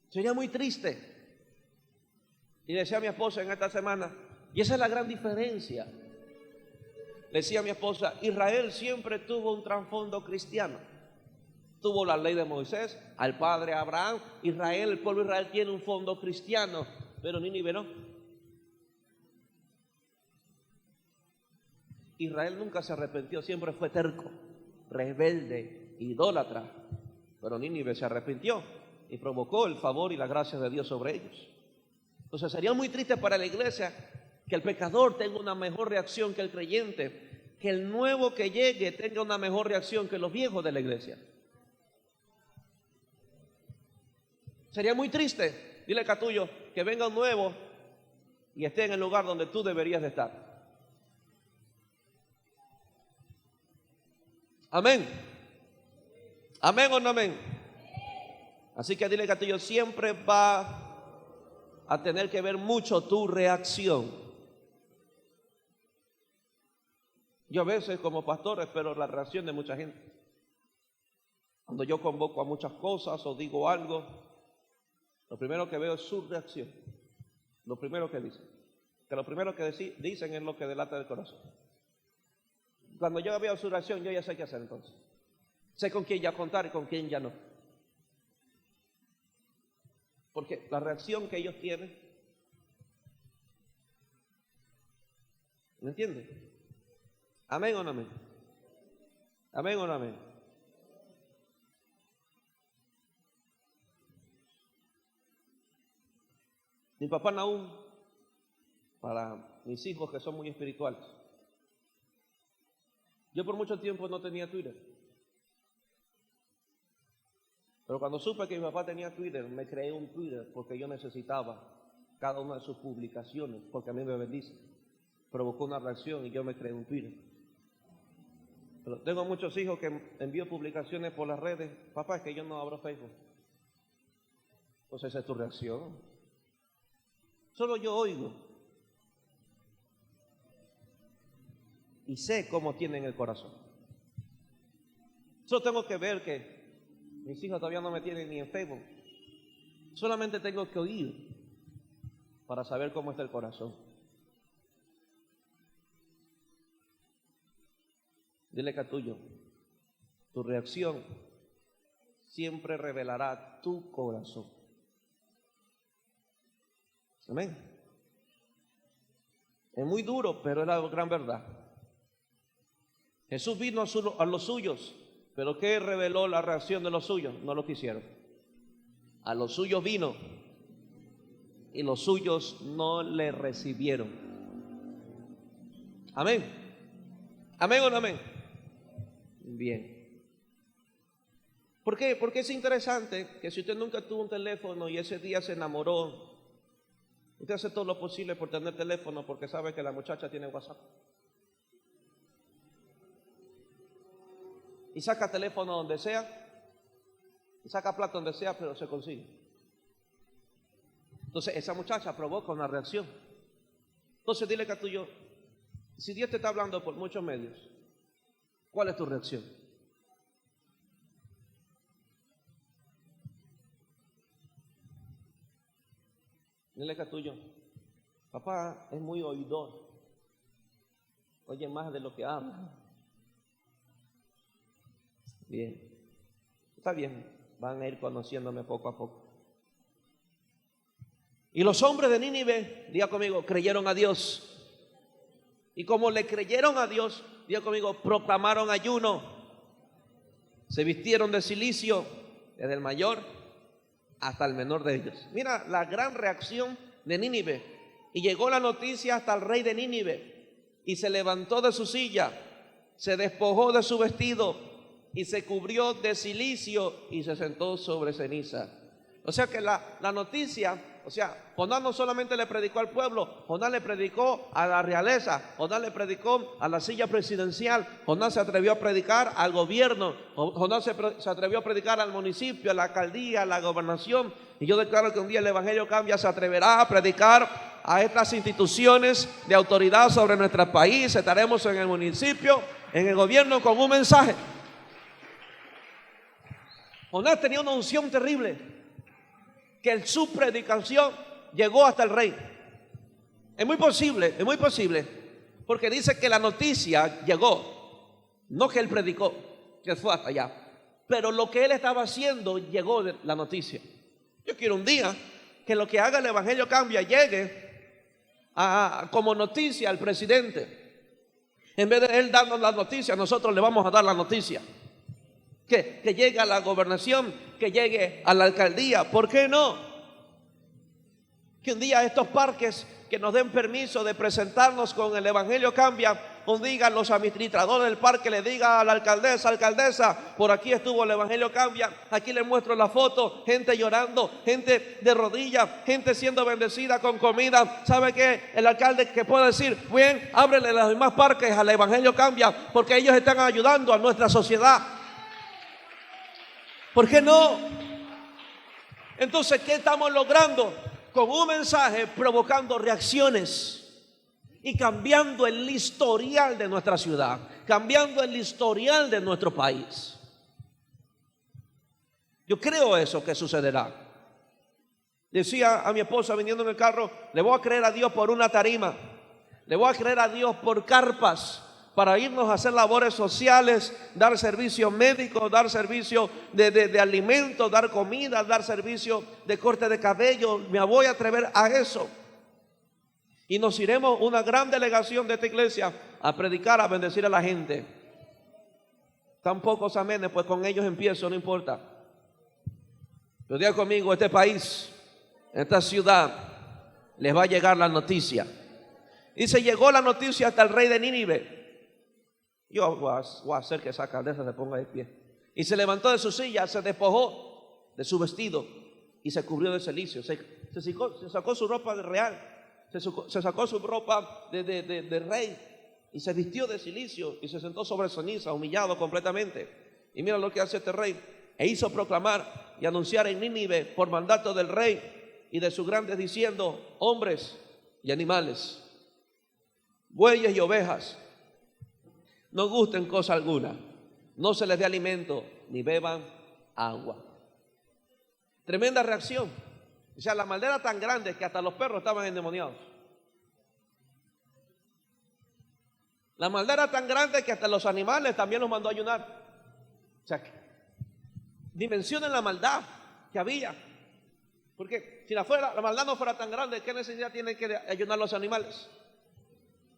Sería muy triste. Y decía a mi esposa en esta semana, y esa es la gran diferencia. Le decía a mi esposa, Israel siempre tuvo un trasfondo cristiano. Tuvo la ley de Moisés, al padre Abraham. Israel, el pueblo de Israel tiene un fondo cristiano, pero Nínive no. Israel nunca se arrepintió, siempre fue terco, rebelde, idólatra. Pero Nínive se arrepintió y provocó el favor y la gracia de Dios sobre ellos. Entonces sería muy triste para la iglesia que el pecador tenga una mejor reacción que el creyente, que el nuevo que llegue tenga una mejor reacción que los viejos de la iglesia. Sería muy triste, dile a tuyo, que venga un nuevo y esté en el lugar donde tú deberías de estar. Amén. Amén o no amén. Así que dile a tuyo, siempre va a tener que ver mucho tu reacción. Yo a veces como pastor espero la reacción de mucha gente. Cuando yo convoco a muchas cosas o digo algo, lo primero que veo es su reacción. Lo primero que dicen. Que lo primero que dicen es lo que delata del corazón. Cuando yo veo su reacción, yo ya sé qué hacer entonces. Sé con quién ya contar y con quién ya no. Porque la reacción que ellos tienen, ¿me entienden? ¿Amén o no amén? ¿Amén o no amén? Mi papá Nahum, para mis hijos que son muy espirituales, yo por mucho tiempo no tenía Twitter. Pero cuando supe que mi papá tenía Twitter, me creé un Twitter porque yo necesitaba cada una de sus publicaciones, porque a mí me bendice. Provocó una reacción y yo me creé un Twitter. Pero tengo muchos hijos que envío publicaciones por las redes. Papá, es que yo no abro Facebook. Entonces esa es tu reacción. Solo yo oigo. Y sé cómo tienen el corazón. Solo tengo que ver que mis hijos todavía no me tienen ni en Facebook. Solamente tengo que oír para saber cómo está el corazón. Dile que a tuyo, tu reacción siempre revelará tu corazón. Amén. Es muy duro, pero es la gran verdad. Jesús vino a los suyos, pero ¿qué reveló la reacción de los suyos? No lo quisieron. A los suyos vino y los suyos no le recibieron. Amén. Amén o no amén. Bien. ¿Por qué? Porque es interesante que si usted nunca tuvo un teléfono y ese día se enamoró, usted hace todo lo posible por tener teléfono porque sabe que la muchacha tiene WhatsApp. Y saca teléfono donde sea, y saca plata donde sea, pero se consigue. Entonces esa muchacha provoca una reacción. Entonces dile que a tuyo, si Dios te está hablando por muchos medios, ¿cuál es tu reacción? Dile que a tuyo, papá es muy oidor, oye más de lo que habla. Bien, está bien, van a ir conociéndome poco a poco. Y los hombres de Nínive, diga conmigo, creyeron a Dios. Y como le creyeron a Dios, diga conmigo, proclamaron ayuno. Se vistieron de cilicio, desde el mayor hasta el menor de ellos. Mira la gran reacción de Nínive. Y llegó la noticia hasta el rey de Nínive. Y se levantó de su silla, se despojó de su vestido y se cubrió de cilicio y se sentó sobre ceniza. O sea que la noticia, o sea, Jonás no solamente le predicó al pueblo, Jonás le predicó a la realeza, Jonás le predicó a la silla presidencial, Jonás se atrevió a predicar al gobierno, Jonás se atrevió a predicar al municipio, a la alcaldía, a la gobernación. Y yo declaro que un día el Evangelio Cambia se atreverá a predicar a estas instituciones de autoridad sobre nuestro país. Estaremos en el municipio, en el gobierno con un mensaje. Jonás tenía una unción terrible, que su predicación llegó hasta el rey. Es muy posible, porque dice que la noticia llegó, no que él predicó, que fue hasta allá, pero lo que él estaba haciendo llegó de la noticia. Yo quiero un día que lo que haga el Evangelio Cambia llegue como noticia al presidente. En vez de él darnos la noticia, nosotros le vamos a dar la noticia. Que llegue a la gobernación, que llegue a la alcaldía. ¿Por qué no? Que un día estos parques que nos den permiso de presentarnos con el Evangelio Cambia, nos digan los administradores del parque, le diga a la alcaldesa, por aquí estuvo el Evangelio Cambia, aquí le muestro la foto, gente llorando, gente de rodillas, gente siendo bendecida con comida. ¿Sabe qué? El alcalde que puede decir, bien, ábrele los demás parques al Evangelio Cambia, porque ellos están ayudando a nuestra sociedad. ¿Por qué no? Entonces, ¿qué estamos logrando? Con un mensaje provocando reacciones y cambiando el historial de nuestra ciudad, cambiando el historial de nuestro país. Yo creo eso que sucederá. Decía a mi esposa viniendo en el carro, le voy a creer a Dios por una tarima, le voy a creer a Dios por carpas, para irnos a hacer labores sociales, dar servicio médico, dar servicio de alimentos, dar comida, dar servicio de corte de cabello. Me voy a atrever a eso. Y nos iremos una gran delegación de esta iglesia a predicar, a bendecir a la gente. Tan pocos amenes, pues con ellos empiezo, no importa. Pero diga conmigo, este país, esta ciudad, les va a llegar la noticia. Y se llegó la noticia hasta el rey de Nínive. Yo voy a hacer que esa alcaldesa se ponga de pie. Y se levantó de su silla, se despojó de su vestido y se cubrió de cilicio. Se sacó su ropa de real, se sacó su ropa de rey y se vistió de cilicio y se sentó sobre ceniza, humillado completamente. Y mira lo que hace este rey. E hizo proclamar y anunciar en Nínive por mandato del rey y de sus grandes, diciendo: hombres y animales, bueyes y ovejas, no gusten cosa alguna, no se les dé alimento, ni beban agua. Tremenda reacción. O sea, la maldad era tan grande que hasta los perros estaban endemoniados. La maldad era tan grande que hasta los animales también los mandó a ayunar. O sea, dimensionen la maldad que había. Porque si la maldad no fuera tan grande, ¿qué necesidad tienen que ayunar los animales?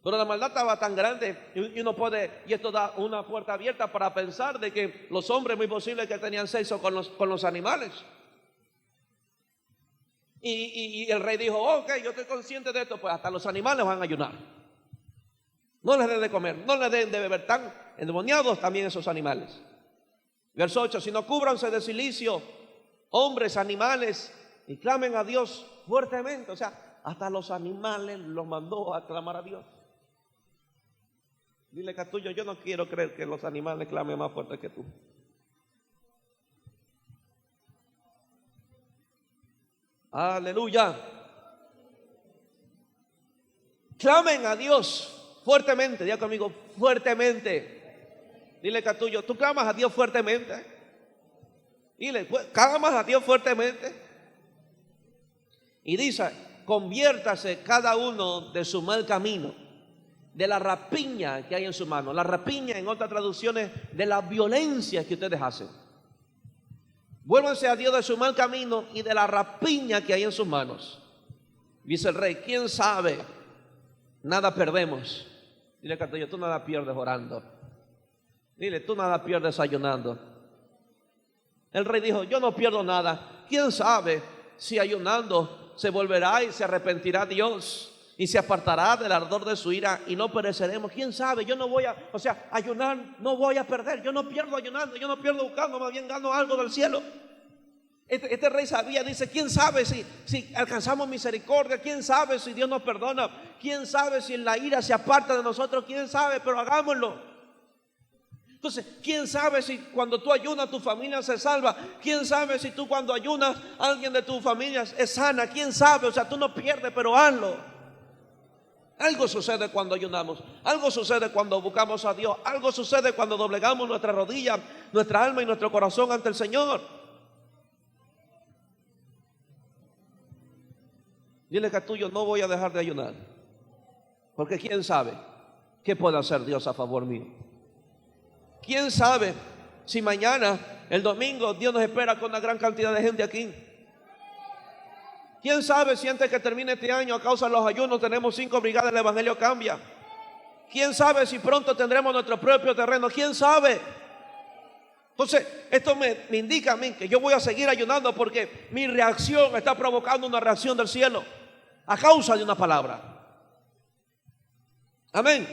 Pero la maldad estaba tan grande y uno puede, y esto da una puerta abierta para pensar de que los hombres muy posible que tenían sexo con los animales. Y el rey dijo, ok, yo estoy consciente de esto, pues hasta los animales van a ayunar. No les den de comer, no les den de beber, tan endemoniados también esos animales. Verso 8, sino cúbranse de cilicio, hombres, animales, y clamen a Dios fuertemente. O sea, hasta los animales los mandó a clamar a Dios. Dile, Catullo, yo no quiero creer que los animales clamen más fuerte que tú. Aleluya. Clamen a Dios fuertemente. Diga conmigo, fuertemente. Dile, Catullo, ¿tú clamas a Dios fuertemente? Dile, clamas a Dios fuertemente. Y dice, conviértase cada uno de su mal camino, de la rapiña que hay en su mano. La rapiña, en otras traducciones, de la violencia que ustedes hacen. Vuélvanse a Dios de su mal camino y de la rapiña que hay en sus manos. Dice el rey, ¿quién sabe? Nada perdemos. Dile, Catullo, tú nada pierdes orando. Dile, tú nada pierdes ayunando. El rey dijo, yo no pierdo nada. ¿Quién sabe si ayunando se volverá y se arrepentirá Dios y se apartará del ardor de su ira y no pereceremos? ¿Quién sabe? Yo no voy a, ayunar no voy a perder. Yo no pierdo ayunando, yo no pierdo buscando, más bien gano algo del cielo. Este rey sabía, dice, ¿quién sabe si alcanzamos misericordia? ¿Quién sabe si Dios nos perdona? ¿Quién sabe si la ira se aparta de nosotros? ¿Quién sabe? Pero hagámoslo. Entonces, ¿quién sabe si cuando tú ayunas tu familia se salva? ¿Quién sabe si tú cuando ayunas alguien de tu familia es sana? ¿Quién sabe? O sea, tú no pierdes, pero hazlo. Algo sucede cuando ayunamos, algo sucede cuando buscamos a Dios, algo sucede cuando doblegamos nuestra rodilla, nuestra alma y nuestro corazón ante el Señor. Dile, Catullo, no voy a dejar de ayunar, porque quién sabe qué puede hacer Dios a favor mío. ¿Quién sabe si mañana, el domingo, Dios nos espera con una gran cantidad de gente aquí? ¿Quién sabe si antes que termine este año, a causa de los ayunos, tenemos 5 brigadas, el evangelio cambia? ¿Quién sabe si pronto tendremos nuestro propio terreno? ¿Quién sabe? Entonces, esto me indica a mí que yo voy a seguir ayunando porque mi reacción está provocando una reacción del cielo a causa de una palabra. Amén.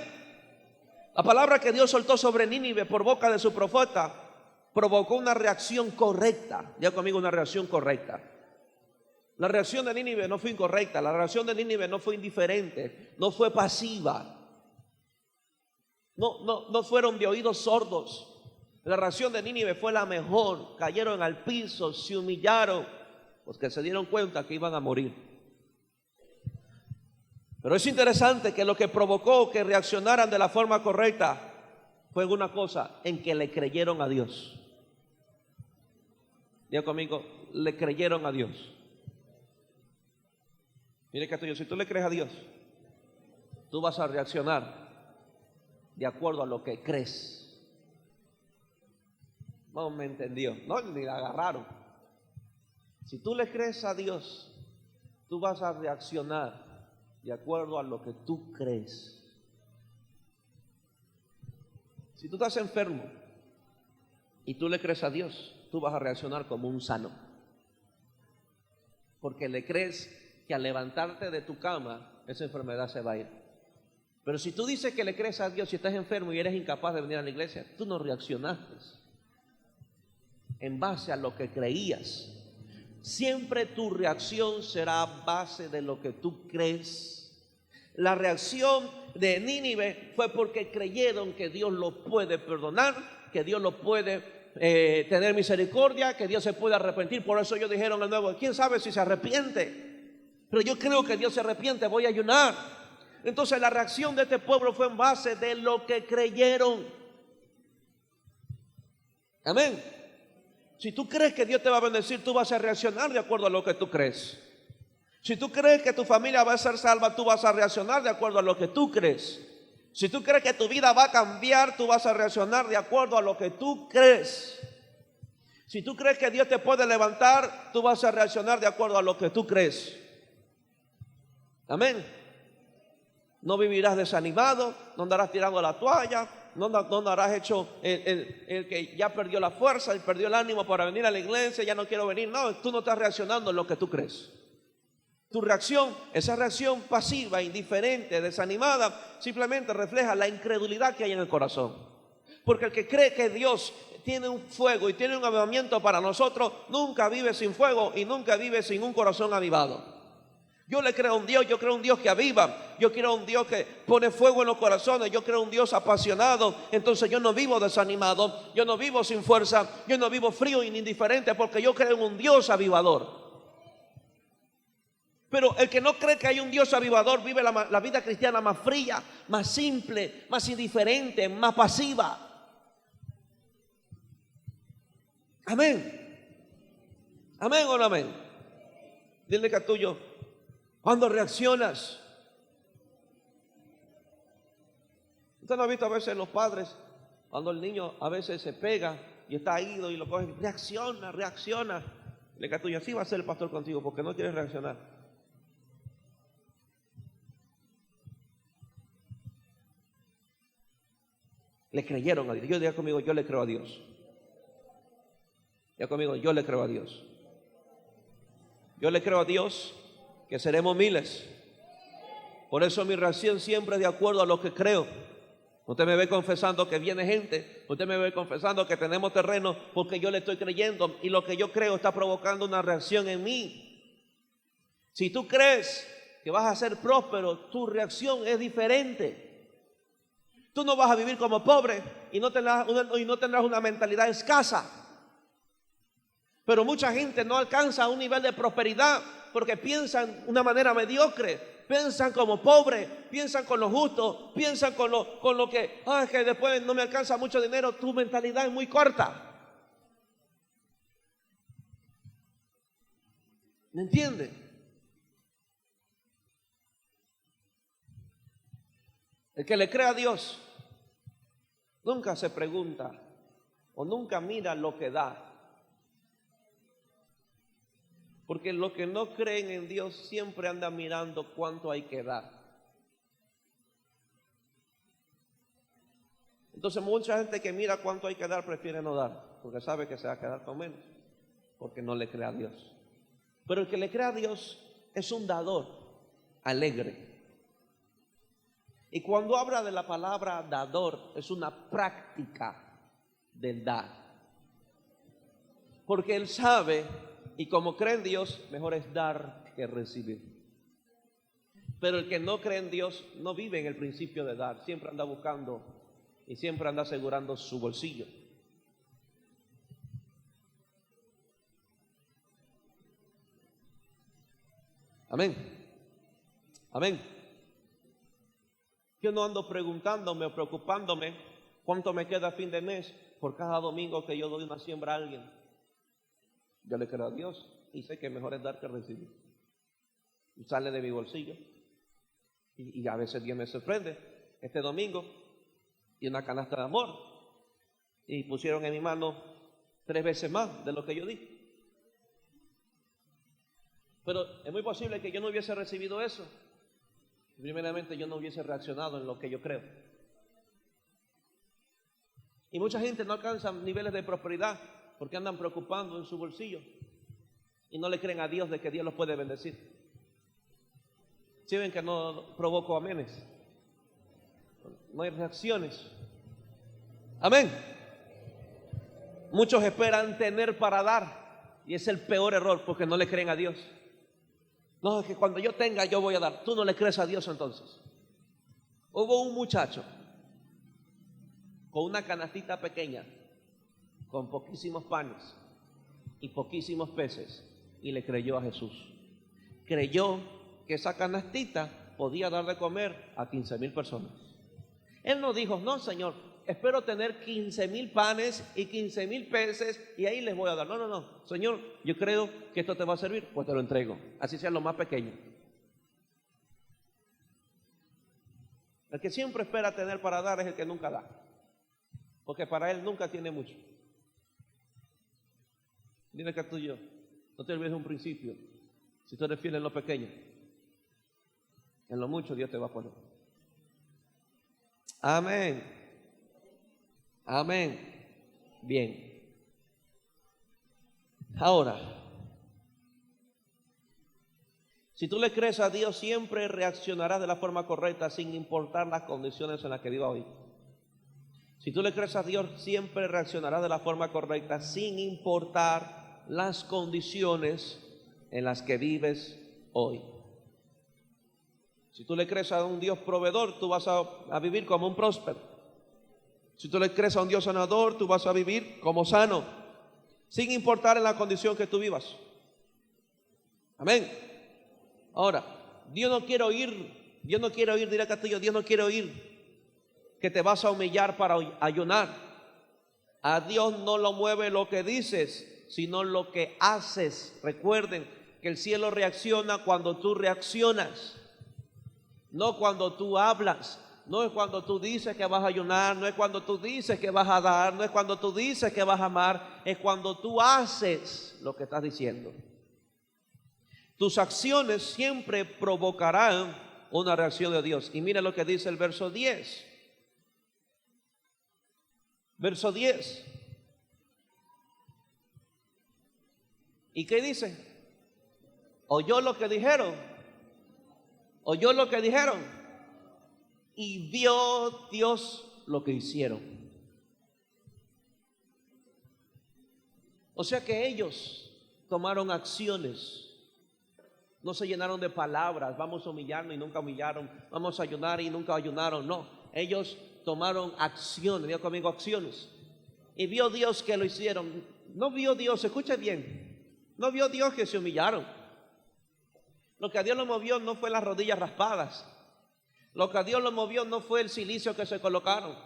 La palabra que Dios soltó sobre Nínive por boca de su profeta provocó una reacción correcta. Diga conmigo, una reacción correcta. La reacción de Nínive no fue incorrecta, la reacción de Nínive no fue indiferente, no fue pasiva. No fueron de oídos sordos. La reacción de Nínive fue la mejor. Cayeron al piso, se humillaron, porque se dieron cuenta que iban a morir. Pero es interesante que lo que provocó que reaccionaran de la forma correcta fue una cosa, en que le creyeron a Dios. Diga conmigo, le creyeron a Dios. Mire, Catullo, si tú le crees a Dios, tú vas a reaccionar de acuerdo a lo que crees. No me entendió, no, ni la agarraron. Si tú le crees a Dios, tú vas a reaccionar de acuerdo a lo que tú crees. Si tú estás enfermo y tú le crees a Dios, tú vas a reaccionar como un sano, porque le crees que al levantarte de tu cama, esa enfermedad se va a ir. Pero si tú dices que le crees a Dios y estás enfermo y eres incapaz de venir a la iglesia, tú no reaccionaste en base a lo que creías. Siempre tu reacción será a base de lo que tú crees. La reacción de Nínive fue porque creyeron que Dios lo puede perdonar, que Dios lo puede tener misericordia, que Dios se puede arrepentir. Por eso ellos dijeron de nuevo, ¿quién sabe si se arrepiente? Pero yo creo que Dios se arrepiente, voy a ayunar. Entonces la reacción de este pueblo fue en base de lo que creyeron. Amén. Si tú crees que Dios te va a bendecir, tú vas a reaccionar de acuerdo a lo que tú crees. Si tú crees que tu familia va a ser salva, tú vas a reaccionar de acuerdo a lo que tú crees. Si tú crees que tu vida va a cambiar, tú vas a reaccionar de acuerdo a lo que tú crees. Si tú crees que Dios te puede levantar, tú vas a reaccionar de acuerdo a lo que tú crees. Amén. No vivirás desanimado, no andarás tirando la toalla, no andarás hecho el que ya perdió la fuerza y perdió el ánimo para venir a la iglesia, ya no quiero venir. No, tú no estás reaccionando en lo que tú crees. Tu reacción, esa reacción pasiva, indiferente, desanimada, simplemente refleja la incredulidad que hay en el corazón. Porque el que cree que Dios tiene un fuego y tiene un avivamiento para nosotros, nunca vive sin fuego y nunca vive sin un corazón avivado. Yo le creo a un Dios, yo creo a un Dios que aviva, yo creo a un Dios que pone fuego en los corazones, yo creo a un Dios apasionado. Entonces yo no vivo desanimado, yo no vivo sin fuerza, yo no vivo frío y indiferente, porque yo creo en un Dios avivador. Pero el que no cree que hay un Dios avivador vive la vida cristiana más fría, más simple, más indiferente, más pasiva. Amén. Amén o no amén. Dile que a tuyo, cuando reaccionas. Usted no ha visto a veces los padres, cuando el niño a veces se pega y está ido y lo cogen, reacciona. Dile que a tuyo, así va a ser el pastor contigo porque no quieres reaccionar. Le creyeron a Dios. Yo diga conmigo, yo le creo a Dios. Diga conmigo, yo le creo a Dios. Yo le creo a Dios que seremos miles. Por eso mi reacción siempre es de acuerdo a lo que creo. Usted me ve confesando que viene gente, usted me ve confesando que tenemos terreno porque yo le estoy creyendo y lo que yo creo está provocando una reacción en mí. Si tú crees que vas a ser próspero, tu reacción es diferente. Tú no vas a vivir como pobre y no tendrás una mentalidad escasa. Pero mucha gente no alcanza un nivel de prosperidad porque piensan de una manera mediocre, piensan como pobre, piensan con lo justo, piensan con lo que después no me alcanza mucho dinero. Tu mentalidad es muy corta. ¿Me entiende? El que le cree a Dios nunca se pregunta o nunca mira lo que da. Porque los que no creen en Dios siempre andan mirando cuánto hay que dar. Entonces mucha gente que mira cuánto hay que dar prefiere no dar, porque sabe que se va a quedar con menos, porque no le cree a Dios. Pero el que le cree a Dios es un dador alegre. Y cuando habla de la palabra dador, es una práctica del dar. Porque él sabe, y como cree en Dios, mejor es dar que recibir. Pero el que no cree en Dios no vive en el principio de dar, siempre anda buscando y siempre anda asegurando su bolsillo. Amén. Amén. Yo no ando preguntándome o preocupándome cuánto me queda a fin de mes por cada domingo que yo doy una siembra a alguien. Yo le creo a Dios y sé que mejor es dar que recibir. Y sale de mi bolsillo. Y a veces Dios me sorprende. Este domingo y una canasta de amor. Y pusieron en mi mano 3 veces más de lo que yo di. Pero es muy posible que yo no hubiese recibido eso. Primeramente yo no hubiese reaccionado en lo que yo creo. Y mucha gente no alcanza niveles de prosperidad porque andan preocupando en su bolsillo y no le creen a Dios de que Dios los puede bendecir. ¿Sí ven que no provoco amenes? No hay reacciones. Amén. Muchos esperan tener para dar y es el peor error porque no le creen a Dios. No, es que cuando yo tenga yo voy a dar. Tú no le crees a Dios entonces. Hubo un muchacho con una canastita pequeña, con poquísimos panes y poquísimos peces, y le creyó a Jesús. Creyó que esa canastita podía dar de comer a 15,000 personas. Él no dijo, no Señor, espero tener 15,000 panes y 15,000 peces y ahí les voy a dar. No, no, no. Señor, yo creo que esto te va a servir, pues te lo entrego. Así sea lo más pequeño. El que siempre espera tener para dar es el que nunca da. Porque para él nunca tiene mucho. Dile que tú y yo, no te olvides de un principio. Si tú eres fiel en lo pequeño, en lo mucho Dios te va a poner. Amén. Amén. Bien. Ahora, si tú le crees a Dios, siempre reaccionarás de la forma correcta sin importar las condiciones en las que viva hoy. Si tú le crees a Dios, siempre reaccionarás de la forma correcta sin importar las condiciones en las que vives hoy. Si tú le crees a un Dios proveedor, tú vas a vivir como un próspero. Si tú le crees a un Dios sanador, tú vas a vivir como sano, sin importar en la condición que tú vivas. Amén. Ahora, Dios no quiere oír, dirá Castillo, Dios no quiere oír que te vas a humillar para ayunar. A Dios no lo mueve lo que dices, sino lo que haces. Recuerden que el cielo reacciona cuando tú reaccionas, no cuando tú hablas. No es cuando tú dices que vas a ayunar, no es cuando tú dices que vas a dar, no es cuando tú dices que vas a amar, es cuando tú haces lo que estás diciendo. Tus acciones siempre provocarán una reacción de Dios. Y mira lo que dice el verso 10. Verso 10. ¿Y qué dice? Oyó lo que dijeron. Oyó lo que dijeron. Y vio Dios lo que hicieron. O sea que ellos tomaron acciones. No se llenaron de palabras, vamos a humillarnos y nunca humillaron, vamos a ayunar y nunca ayunaron. No, ellos tomaron acciones, diga conmigo acciones. Y vio Dios que lo hicieron. No vio Dios, escucha bien, no vio Dios que se humillaron. Lo que a Dios lo movió no fue las rodillas raspadas. Lo que a Dios lo movió no fue el silicio que se colocaron.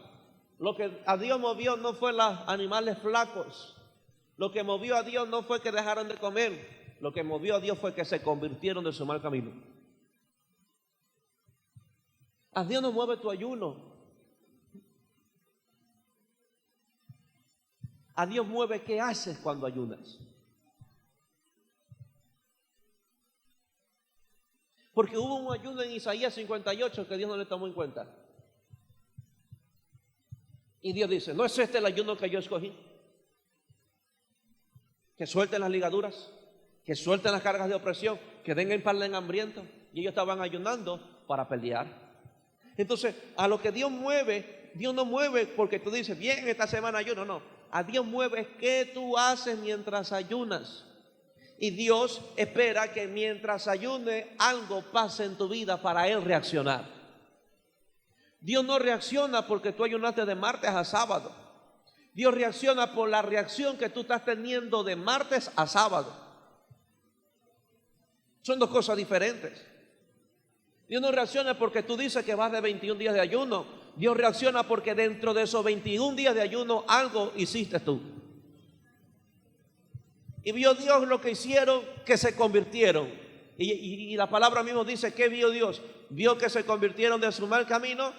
Lo que a Dios movió no fue los animales flacos. Lo que movió a Dios no fue que dejaron de comer. Lo que movió a Dios fue que se convirtieron de su mal camino. A Dios no mueve tu ayuno. A Dios mueve qué haces cuando ayunas. Porque hubo un ayuno en Isaías 58 que Dios no le tomó en cuenta. Y Dios dice, ¿no es este el ayuno que yo escogí? Que suelten las ligaduras, que suelten las cargas de opresión, que den en paz al hambriento. Y ellos estaban ayunando para pelear. Entonces, a lo que Dios mueve, Dios no mueve porque tú dices, bien, esta semana ayuno. No, a Dios mueve qué tú haces mientras ayunas. Y Dios espera que mientras ayune algo pase en tu vida para Él reaccionar. Dios no reacciona porque tú ayunaste de martes a sábado. Dios reacciona por la reacción que tú estás teniendo de martes a sábado. Son dos cosas diferentes. Dios no reacciona porque tú dices que vas de 21 días de ayuno. Dios reacciona porque dentro de esos 21 días de ayuno algo hiciste tú. Y vio Dios lo que hicieron, que se convirtieron. Y la palabra mismo dice que vio Dios. Vio que se convirtieron de su mal camino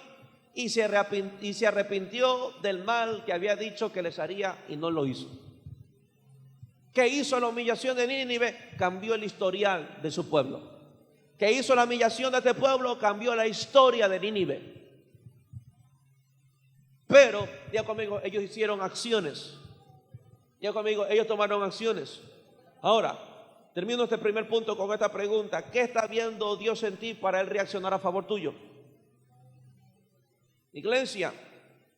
y se arrepintió del mal que había dicho que les haría y no lo hizo. ¿Qué hizo la humillación de Nínive? Cambió el historial de su pueblo. ¿Qué hizo la humillación de este pueblo? Cambió la historia de Nínive. Pero, diga conmigo, ellos hicieron acciones. Ya conmigo, ellos tomaron acciones. Ahora, termino este primer punto con esta pregunta. ¿Qué está viendo Dios en ti para Él reaccionar a favor tuyo? Iglesia,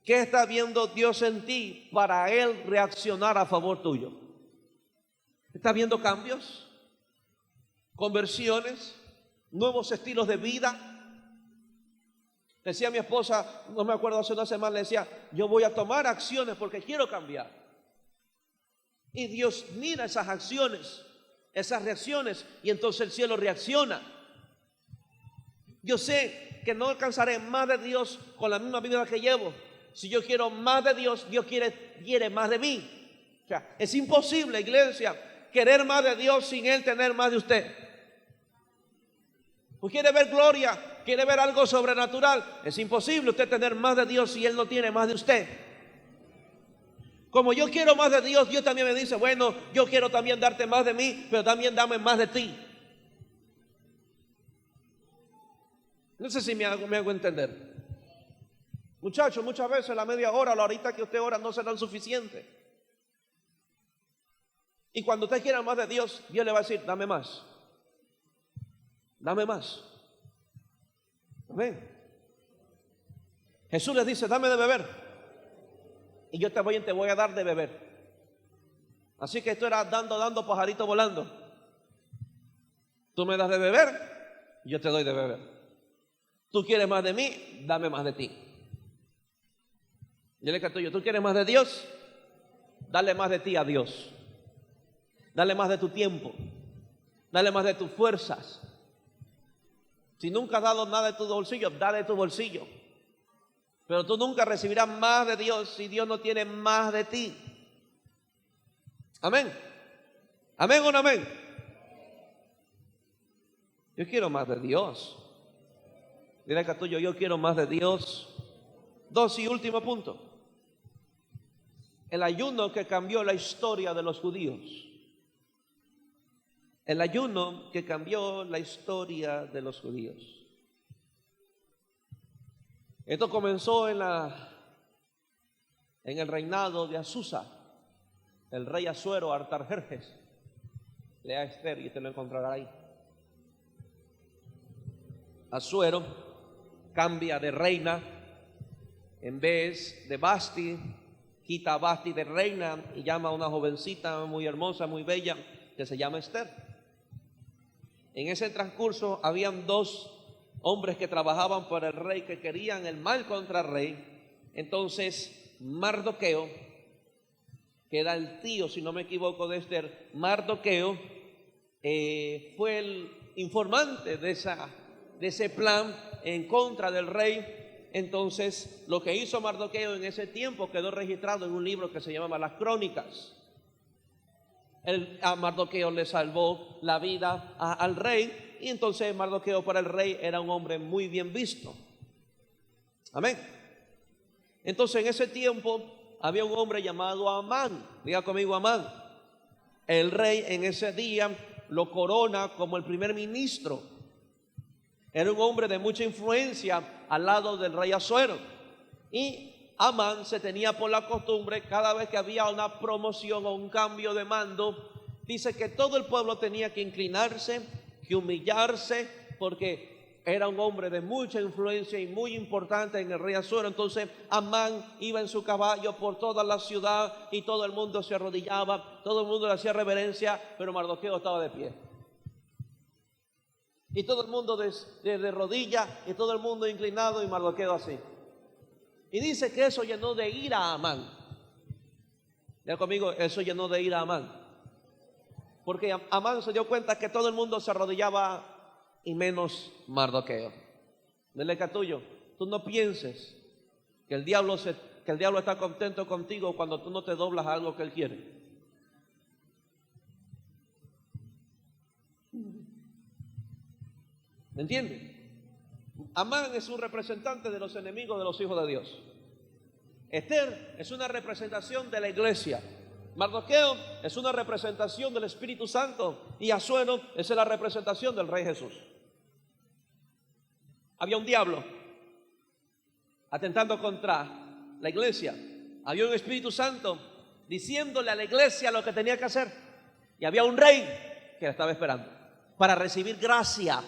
¿qué está viendo Dios en ti para Él reaccionar a favor tuyo? ¿Está viendo cambios? ¿Conversiones? ¿Nuevos estilos de vida? Decía mi esposa, no me acuerdo, hace una semana, le decía, yo voy a tomar acciones porque quiero cambiar. Y Dios mira esas acciones, esas reacciones, y entonces el cielo reacciona. Yo sé que no alcanzaré más de Dios con la misma vida que llevo, Si yo quiero más de Dios, Dios quiere más de mí. O sea, es imposible, iglesia, querer más de Dios sin Él tener más de usted. Pues quiere ver gloria, quiere ver algo sobrenatural. Es imposible usted tener más de Dios si Él no tiene más de usted. Como yo quiero más de Dios, Dios también me dice, bueno, yo quiero también darte más de mí, pero también dame más de ti. No sé si me hago entender. Muchachos, muchas veces la media hora o la horita que usted ora no serán suficientes. Y cuando usted quiera más de Dios, Dios le va a decir, dame más. Dame más. Amén. Jesús les dice, dame de beber. Y yo te voy a dar de beber. Así que esto era dando, pajarito volando. Tú me das de beber, yo te doy de beber. Tú quieres más de mí, dame más de ti. Dile que tuyo, tú quieres más de Dios, dale más de ti a Dios. Dale más de tu tiempo, dale más de tus fuerzas. Si nunca has dado nada de tu bolsillo, dale de tu bolsillo. Pero tú nunca recibirás más de Dios si Dios no tiene más de ti. Amén. Amén o no amén. Yo quiero más de Dios. Dile que tuyo, yo quiero más de Dios. 2 y último punto. El ayuno que cambió la historia de los judíos. El ayuno que cambió la historia de los judíos. Esto comenzó en el reinado de Azusa, el rey Asuero Artajerjes. Lea Esther y te lo encontrará ahí. Asuero cambia de reina, en vez de Basti, quita a Basti de reina y llama a una jovencita muy hermosa, muy bella, que se llama Esther. En ese transcurso habían 2 hombres que trabajaban por el rey, que querían el mal contra el rey. Entonces Mardoqueo, que era el tío, si no me equivoco, de Esther, Mardoqueo fue el informante de ese plan en contra del rey. Entonces lo que hizo Mardoqueo en ese tiempo quedó registrado en un libro que se llamaba Las Crónicas. A Mardoqueo le salvó la vida al rey, y entonces Mardoqueo para el rey era un hombre muy bien visto. Amén. Entonces en ese tiempo había un hombre llamado Amán. Diga conmigo, Amán. El rey en ese día lo corona como el primer ministro. Era un hombre de mucha influencia al lado del rey Asuero. Y Amán se tenía por la costumbre, cada vez que había una promoción o un cambio de mando, dice que todo el pueblo tenía que inclinarse, que humillarse, porque era un hombre de mucha influencia y muy importante en el rey Asuero. Entonces Amán iba en su caballo por toda la ciudad y todo el mundo se arrodillaba, todo el mundo le hacía reverencia, pero Mardoqueo estaba de pie. Y todo el mundo de rodillas, y todo el mundo inclinado, y Mardoqueo así. Y dice que eso llenó de ira a Amán. Ya conmigo, eso llenó de ira a Amán. Porque Amán se dio cuenta que todo el mundo se arrodillaba y menos Mardoqueo. Dile que tuyo, tú no pienses que el diablo está contento contigo cuando tú no te doblas a algo que él quiere. ¿Me entiendes? Amán es un representante de los enemigos de los hijos de Dios. Esther es una representación de la iglesia. Mardoqueo es una representación del Espíritu Santo. Y Asuero es la representación del Rey Jesús. Había un diablo atentando contra la iglesia. Había un Espíritu Santo diciéndole a la iglesia lo que tenía que hacer. Y había un rey que la estaba esperando para recibir gracia.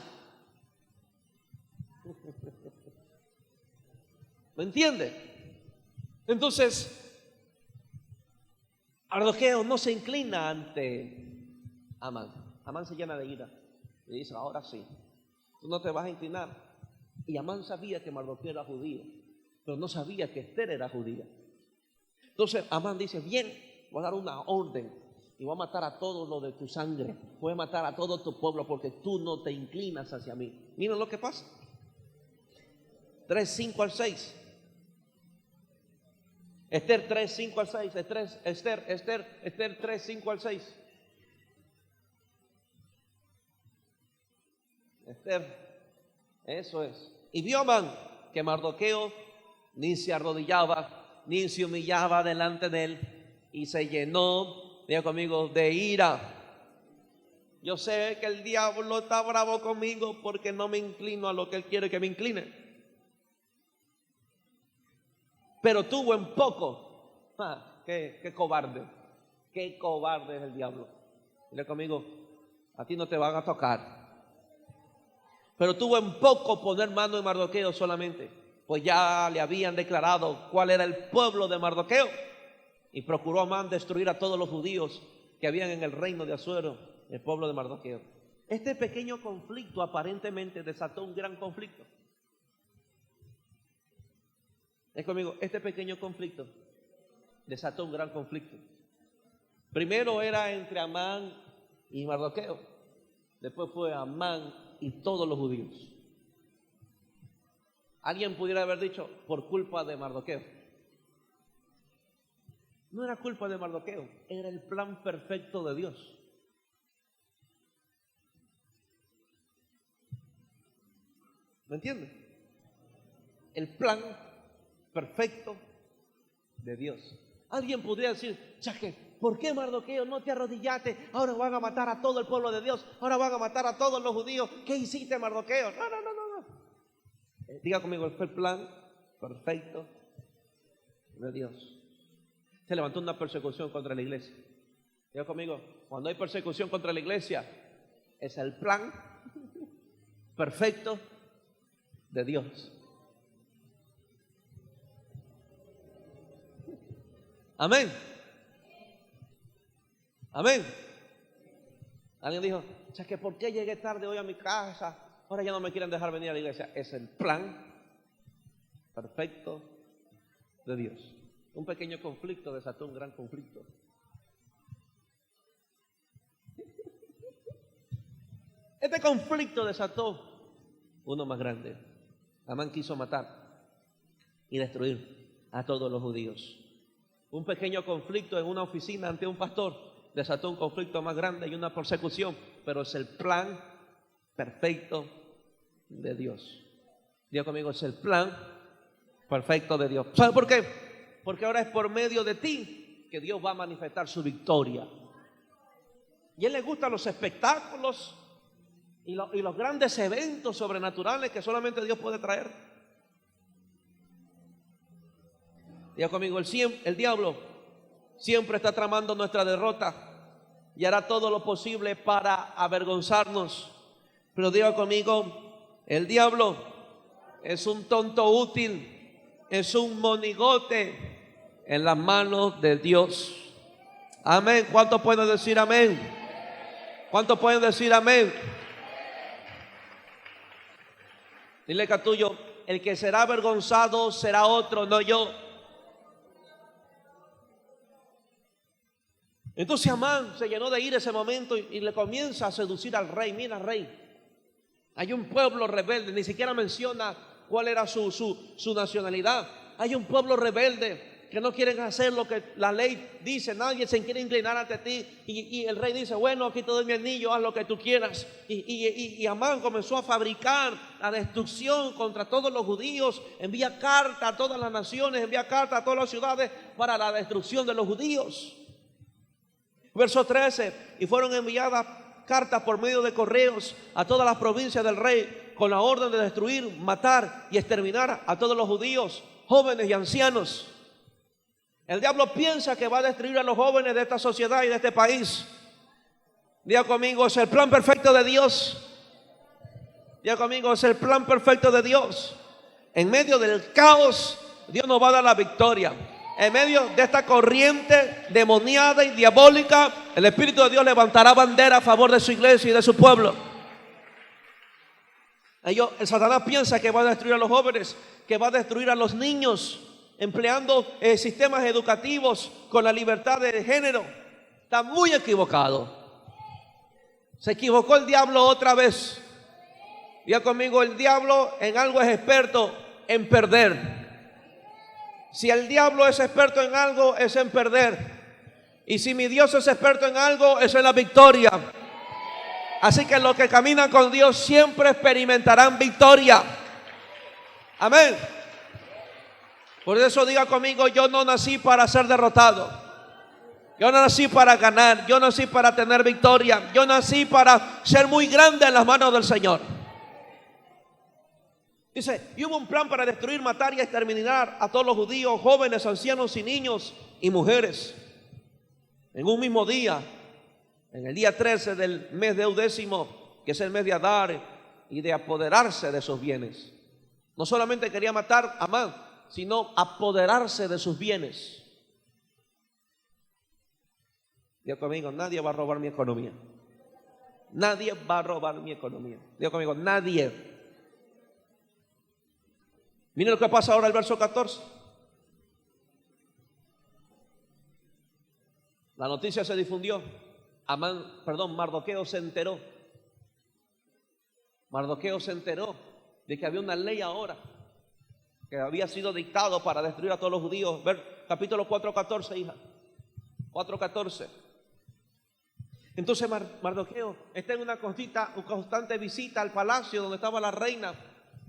¿Me entiende? Entonces, Mardoqueo no se inclina ante Amán. Amán se llena de ira y dice, ahora sí, tú no te vas a inclinar. Y Amán sabía que Mardoqueo era judío, pero no sabía que Esther era judía. Entonces Amán dice, bien, voy a dar una orden y voy a matar a todos los de tu sangre, voy a matar a todo tu pueblo porque tú no te inclinas hacia mí. Miren lo que pasa. 3:5 al 6. Esther 3, 5 al 6. Esther 3, 5 al 6. Esther, eso es. Y vio Amán que Mardoqueo ni se arrodillaba, ni se humillaba delante de él, y se llenó, diga conmigo, de ira. Yo sé que el diablo está bravo conmigo porque no me inclino a lo que él quiere que me incline. Pero tuvo en poco. Qué cobarde. Qué cobarde es el diablo. Diga conmigo, a ti no te van a tocar. Pero tuvo en poco poner mano en Mardoqueo solamente, pues ya le habían declarado cuál era el pueblo de Mardoqueo. Y procuró Amán destruir a todos los judíos que habían en el reino de Asuero, el pueblo de Mardoqueo. Este pequeño conflicto aparentemente desató un gran conflicto. Es conmigo, este pequeño conflicto desató un gran conflicto. Primero era entre Amán y Mardoqueo. Después fue Amán y todos los judíos. Alguien pudiera haber dicho, por culpa de Mardoqueo. No era culpa de Mardoqueo, era el plan perfecto de Dios. ¿Me entiendes? El plan perfecto de Dios. Alguien podría decir, chaque, ¿por qué Mardoqueo no te arrodillaste? Ahora van a matar a todo el pueblo de Dios, ahora van a matar a todos los judíos. ¿Qué hiciste, Mardoqueo? No. Diga conmigo, fue el plan perfecto de Dios. Se levantó una persecución contra la iglesia. Diga conmigo, cuando hay persecución contra la iglesia, es el plan perfecto de Dios. Amén. Amén. Alguien dijo, que ¿por qué llegué tarde hoy a mi casa? Ahora ya no me quieren dejar venir a la iglesia. Es el plan perfecto de Dios. Un pequeño conflicto desató un gran conflicto. Este conflicto desató uno más grande. Amán quiso matar y destruir a todos los judíos. Un pequeño conflicto en una oficina ante un pastor desató un conflicto más grande y una persecución, pero es el plan perfecto de Dios. Diga conmigo, es el plan perfecto de Dios. ¿Sabe por qué? Porque ahora es por medio de ti que Dios va a manifestar su victoria. Y a Él le gustan los espectáculos y los grandes eventos sobrenaturales que solamente Dios puede traer. Diga conmigo, el diablo siempre está tramando nuestra derrota y hará todo lo posible para avergonzarnos. Pero diga conmigo, el diablo es un tonto útil, es un monigote en las manos de Dios. Amén. ¿Cuántos pueden decir amén? ¿Cuántos pueden decir amén? Dile que a tuyo, el que será avergonzado será otro, no yo. Entonces Amán se llenó de ira ese momento y le comienza a seducir al rey. Mira, rey, hay un pueblo rebelde, ni siquiera menciona cuál era su nacionalidad. Hay un pueblo rebelde que no quieren hacer lo que la ley dice. Nadie se quiere inclinar ante ti. Y el rey dice, bueno, aquí te doy mi anillo, haz lo que tú quieras. Y Amán comenzó a fabricar la destrucción contra todos los judíos. Envía carta a todas las naciones, envía carta a todas las ciudades para la destrucción de los judíos. Verso 13, y fueron enviadas cartas por medio de correos a todas las provincias del rey con la orden de destruir, matar y exterminar a todos los judíos, jóvenes y ancianos. El diablo piensa que va a destruir a los jóvenes de esta sociedad y de este país. Diga conmigo, es el plan perfecto de Dios. Diga conmigo, es el plan perfecto de Dios. En medio del caos, Dios nos va a dar la victoria. En medio de esta corriente demoniada y diabólica, el Espíritu de Dios levantará bandera a favor de su iglesia y de su pueblo. El Satanás piensa que va a destruir a los jóvenes, que va a destruir a los niños, empleando sistemas educativos con la libertad de género. Está muy equivocado. Se equivocó el diablo otra vez. Diga conmigo, el diablo en algo es experto, en perder. Si el diablo es experto en algo, es en perder. Y si mi Dios es experto en algo, es en la victoria. Así que los que caminan con Dios siempre experimentarán victoria. Amén. Por eso diga conmigo: yo no nací para ser derrotado. Yo no nací para ganar. Yo nací para tener victoria. Yo nací para ser muy grande en las manos del Señor. Dice, y hubo un plan para destruir, matar y exterminar a todos los judíos, jóvenes, ancianos y niños y mujeres. En un mismo día, en el día 13 del mes de Eudécimo, que es el mes de Adar, y de apoderarse de sus bienes. No solamente quería matar a Amán, sino apoderarse de sus bienes. Diga conmigo: nadie va a robar mi economía. Nadie va a robar mi economía. Diga conmigo: nadie. Miren lo que pasa ahora, el verso 14. La noticia se difundió. Mardoqueo se enteró. Mardoqueo se enteró de que había una ley ahora que había sido dictado para destruir a todos los judíos. Ver capítulo 4:14, hija. 4:14. Entonces Mardoqueo está en una constante visita al palacio donde estaba la reina.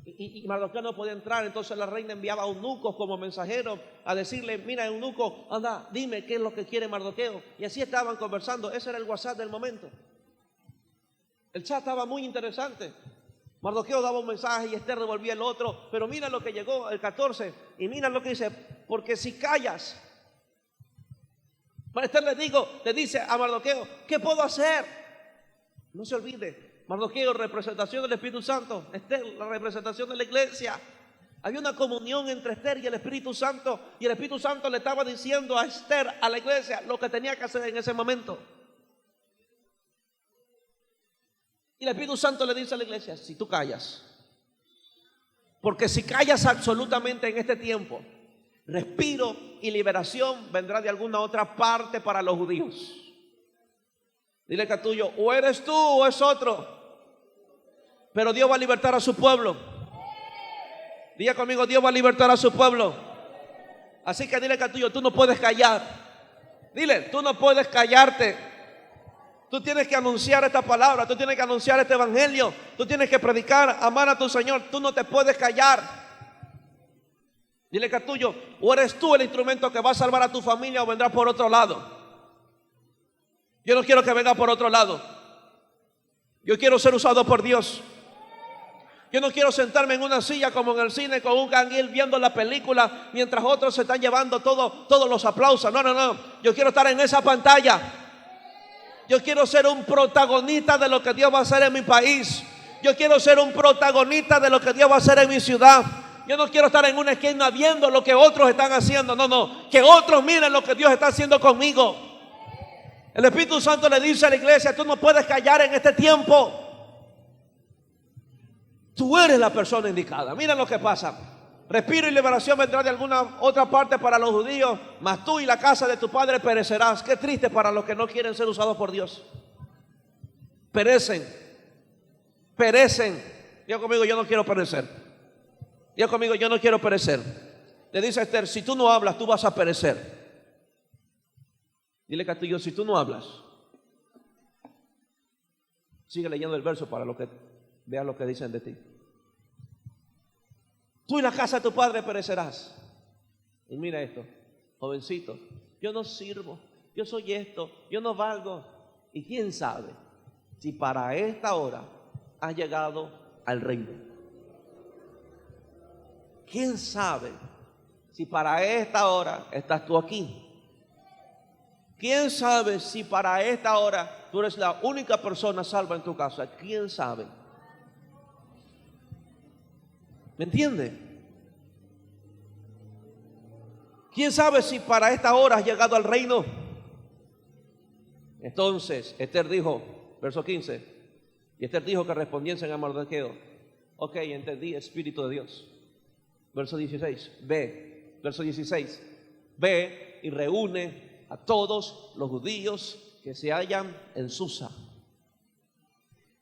Y Mardoqueo no podía entrar. Entonces la reina enviaba a eunucos como mensajeros a decirle: mira, eunuco, anda, dime qué es lo que quiere Mardoqueo. Y así estaban conversando. Ese era el WhatsApp del momento. El chat estaba muy interesante. Mardoqueo daba un mensaje y Esther devolvía el otro. Pero mira lo que llegó el 14. Y mira lo que dice: porque si callas. Esther le dice a Mardoqueo: ¿qué puedo hacer? No se olvide, Mardoqueo, representación del Espíritu Santo. Esther, la representación de la iglesia. Había una comunión entre Esther y el Espíritu Santo. Y el Espíritu Santo le estaba diciendo a Esther, a la iglesia, lo que tenía que hacer en ese momento. Y el Espíritu Santo le dice a la iglesia: si tú callas. Porque si callas absolutamente en este tiempo, respiro y liberación vendrá de alguna otra parte para los judíos. Dile que a tuyo: o eres tú o es otro. Pero Dios va a libertar a su pueblo. Diga conmigo: Dios va a libertar a su pueblo. Así que dile que a tuyo: tú no puedes callar. Dile: tú no puedes callarte. Tú tienes que anunciar esta palabra. Tú tienes que anunciar este evangelio. Tú tienes que predicar, amar a tu Señor. Tú no te puedes callar. Dile que a tuyo: o eres tú el instrumento que va a salvar a tu familia, o vendrá por otro lado. Yo no quiero que venga por otro lado. Yo quiero ser usado por Dios. Yo no quiero sentarme en una silla como en el cine con un canguil viendo la película mientras otros se están llevando todos los aplausos. No. Yo quiero estar en esa pantalla. Yo quiero ser un protagonista de lo que Dios va a hacer en mi país. Yo quiero ser un protagonista de lo que Dios va a hacer en mi ciudad. Yo no quiero estar en una esquina viendo lo que otros están haciendo. No. Que otros miren lo que Dios está haciendo conmigo. El Espíritu Santo le dice a la iglesia: tú no puedes callar en este tiempo. Tú eres la persona indicada. Mira lo que pasa. Respiro y liberación vendrá de alguna otra parte para los judíos, mas tú y la casa de tu padre perecerás. Qué triste para los que no quieren ser usados por Dios. Perecen. Diga conmigo: yo no quiero perecer. Diga conmigo: yo no quiero perecer. Le dice a Esther: si tú no hablas, tú vas a perecer. Dile que a tuyo: si tú no hablas. Sigue leyendo el verso para lo que veas lo que dicen de ti. Tú y la casa de tu padre perecerás. Y mira esto, jovencito: yo no sirvo, yo soy esto, yo no valgo. Y quién sabe si para esta hora has llegado al reino. Quién sabe si para esta hora estás tú aquí. ¿Quién sabe si para esta hora tú eres la única persona salva en tu casa? ¿Quién sabe? ¿Me entiende? ¿Quién sabe si para esta hora has llegado al reino? Entonces Esther dijo, verso 15, y Esther dijo que respondiesen a Mardoqueo: ok, entendí, Espíritu de Dios. Verso 16, ve. Verso 16, ve y reúne a todos los judíos que se hallan en Susa,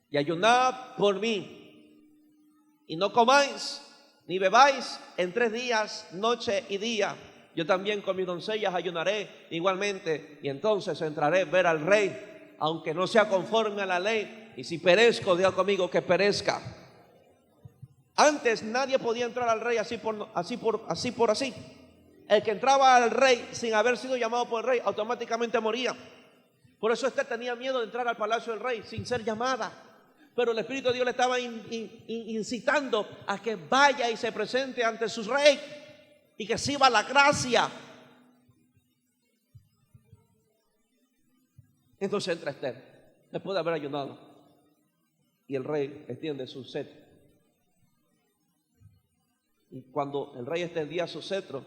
y ayunad por mí, y no comáis ni bebáis en 3 días, noche y día, yo también con mis doncellas ayunaré igualmente, y entonces entraré a ver al rey, aunque no sea conforme a la ley, y si perezco, diga conmigo que perezca. Antes nadie podía entrar al rey así. El que entraba al rey sin haber sido llamado por el rey automáticamente moría. Por eso Esther tenía miedo de entrar al palacio del rey sin ser llamada. Pero el Espíritu de Dios le estaba incitando a que vaya y se presente ante su rey y que sirva la gracia. Entonces entra Esther, después de haber ayunado, y el rey extiende su cetro. Y cuando el rey extendía su cetro,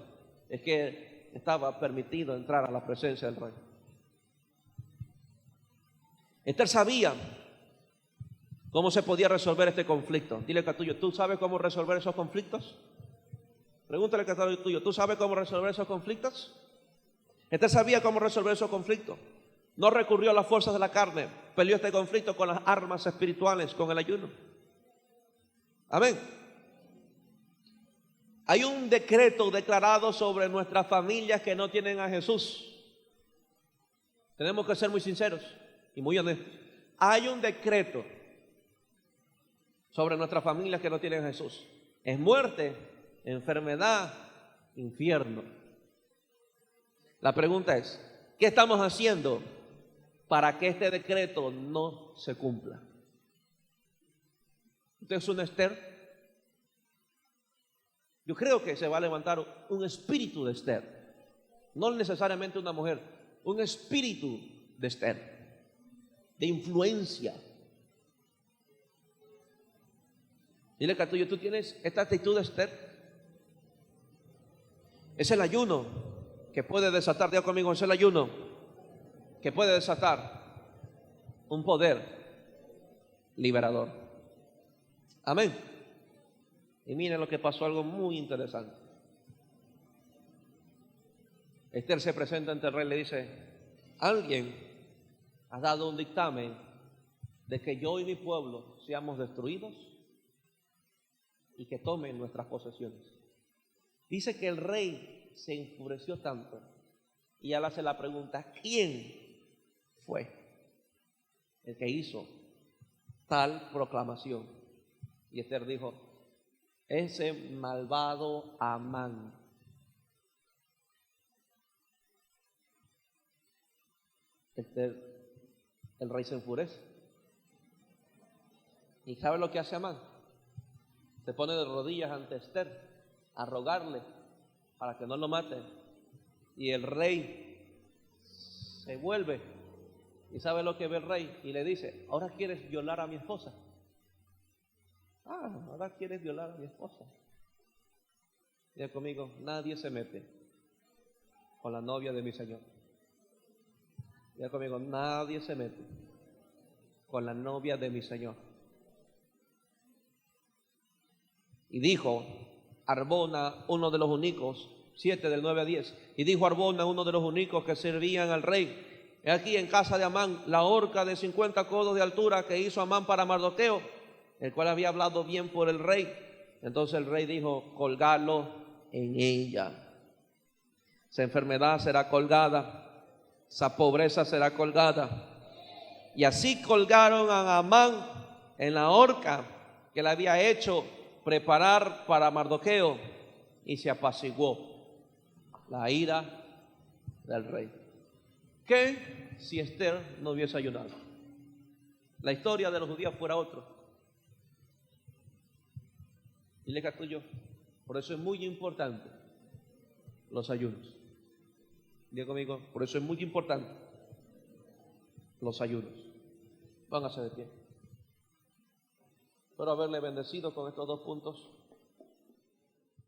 es que estaba permitido entrar a la presencia del rey. Esther sabía cómo se podía resolver este conflicto. Dile al que tuyo, ¿tú sabes cómo resolver esos conflictos? Pregúntale al que tuyo, ¿tú sabes cómo resolver esos conflictos? Esther sabía cómo resolver esos conflictos. No recurrió a las fuerzas de la carne, peleó este conflicto con las armas espirituales, con el ayuno. Amén. Hay un decreto declarado sobre nuestras familias que no tienen a Jesús. Tenemos que ser muy sinceros y muy honestos. Hay un decreto sobre nuestras familias que no tienen a Jesús. Es muerte, enfermedad, infierno. La pregunta es, ¿qué estamos haciendo para que este decreto no se cumpla? ¿Usted es una Esther? Yo creo que se va a levantar un espíritu de Esther, no necesariamente una mujer, un espíritu de Esther, de influencia. Dile que tuyo, ¿tú tienes esta actitud de Esther? Es el ayuno que puede desatar, diga conmigo, es el ayuno que puede desatar un poder liberador. Amén. Y miren lo que pasó, algo muy interesante. Esther se presenta ante el rey y le dice, alguien ha dado un dictamen de que yo y mi pueblo seamos destruidos y que tomen nuestras posesiones. Dice que el rey se enfureció tanto y él hace la pregunta, ¿quién fue el que hizo tal proclamación? Y Esther dijo, ese malvado Amán. El rey se enfurece. ¿Y sabe lo que hace Amán? Se pone de rodillas ante Esther a rogarle para que no lo mate. Y el rey se vuelve. ¿Y sabe lo que ve el rey? Y le dice, ¿ahora quieres violar a mi esposa? Ahora quieres violar a mi esposa. Diga conmigo, nadie se mete con la novia de mi Señor. Diga conmigo, nadie se mete con la novia de mi Señor. Y dijo Arbona, uno de los únicos, 7 del 9 a 10, y dijo Arbona, uno de los únicos que servían al rey, he aquí en casa de Amán la horca de 50 codos de altura que hizo Amán para Mardoqueo, el cual había hablado bien por el rey. Entonces el rey dijo, colgadlo en ella. Esa enfermedad será colgada, esa pobreza será colgada. Y así colgaron a Amán en la horca que le había hecho preparar para Mardoqueo, y se apaciguó la ira del rey. ¿Qué si Esther no hubiese ayunado? La historia de los judíos fuera otra. Dile que tuyo, por eso es muy importante los ayunos. Diga conmigo, por eso es muy importante los ayunos. Póngase de pie. Espero haberle bendecido con estos 2 puntos.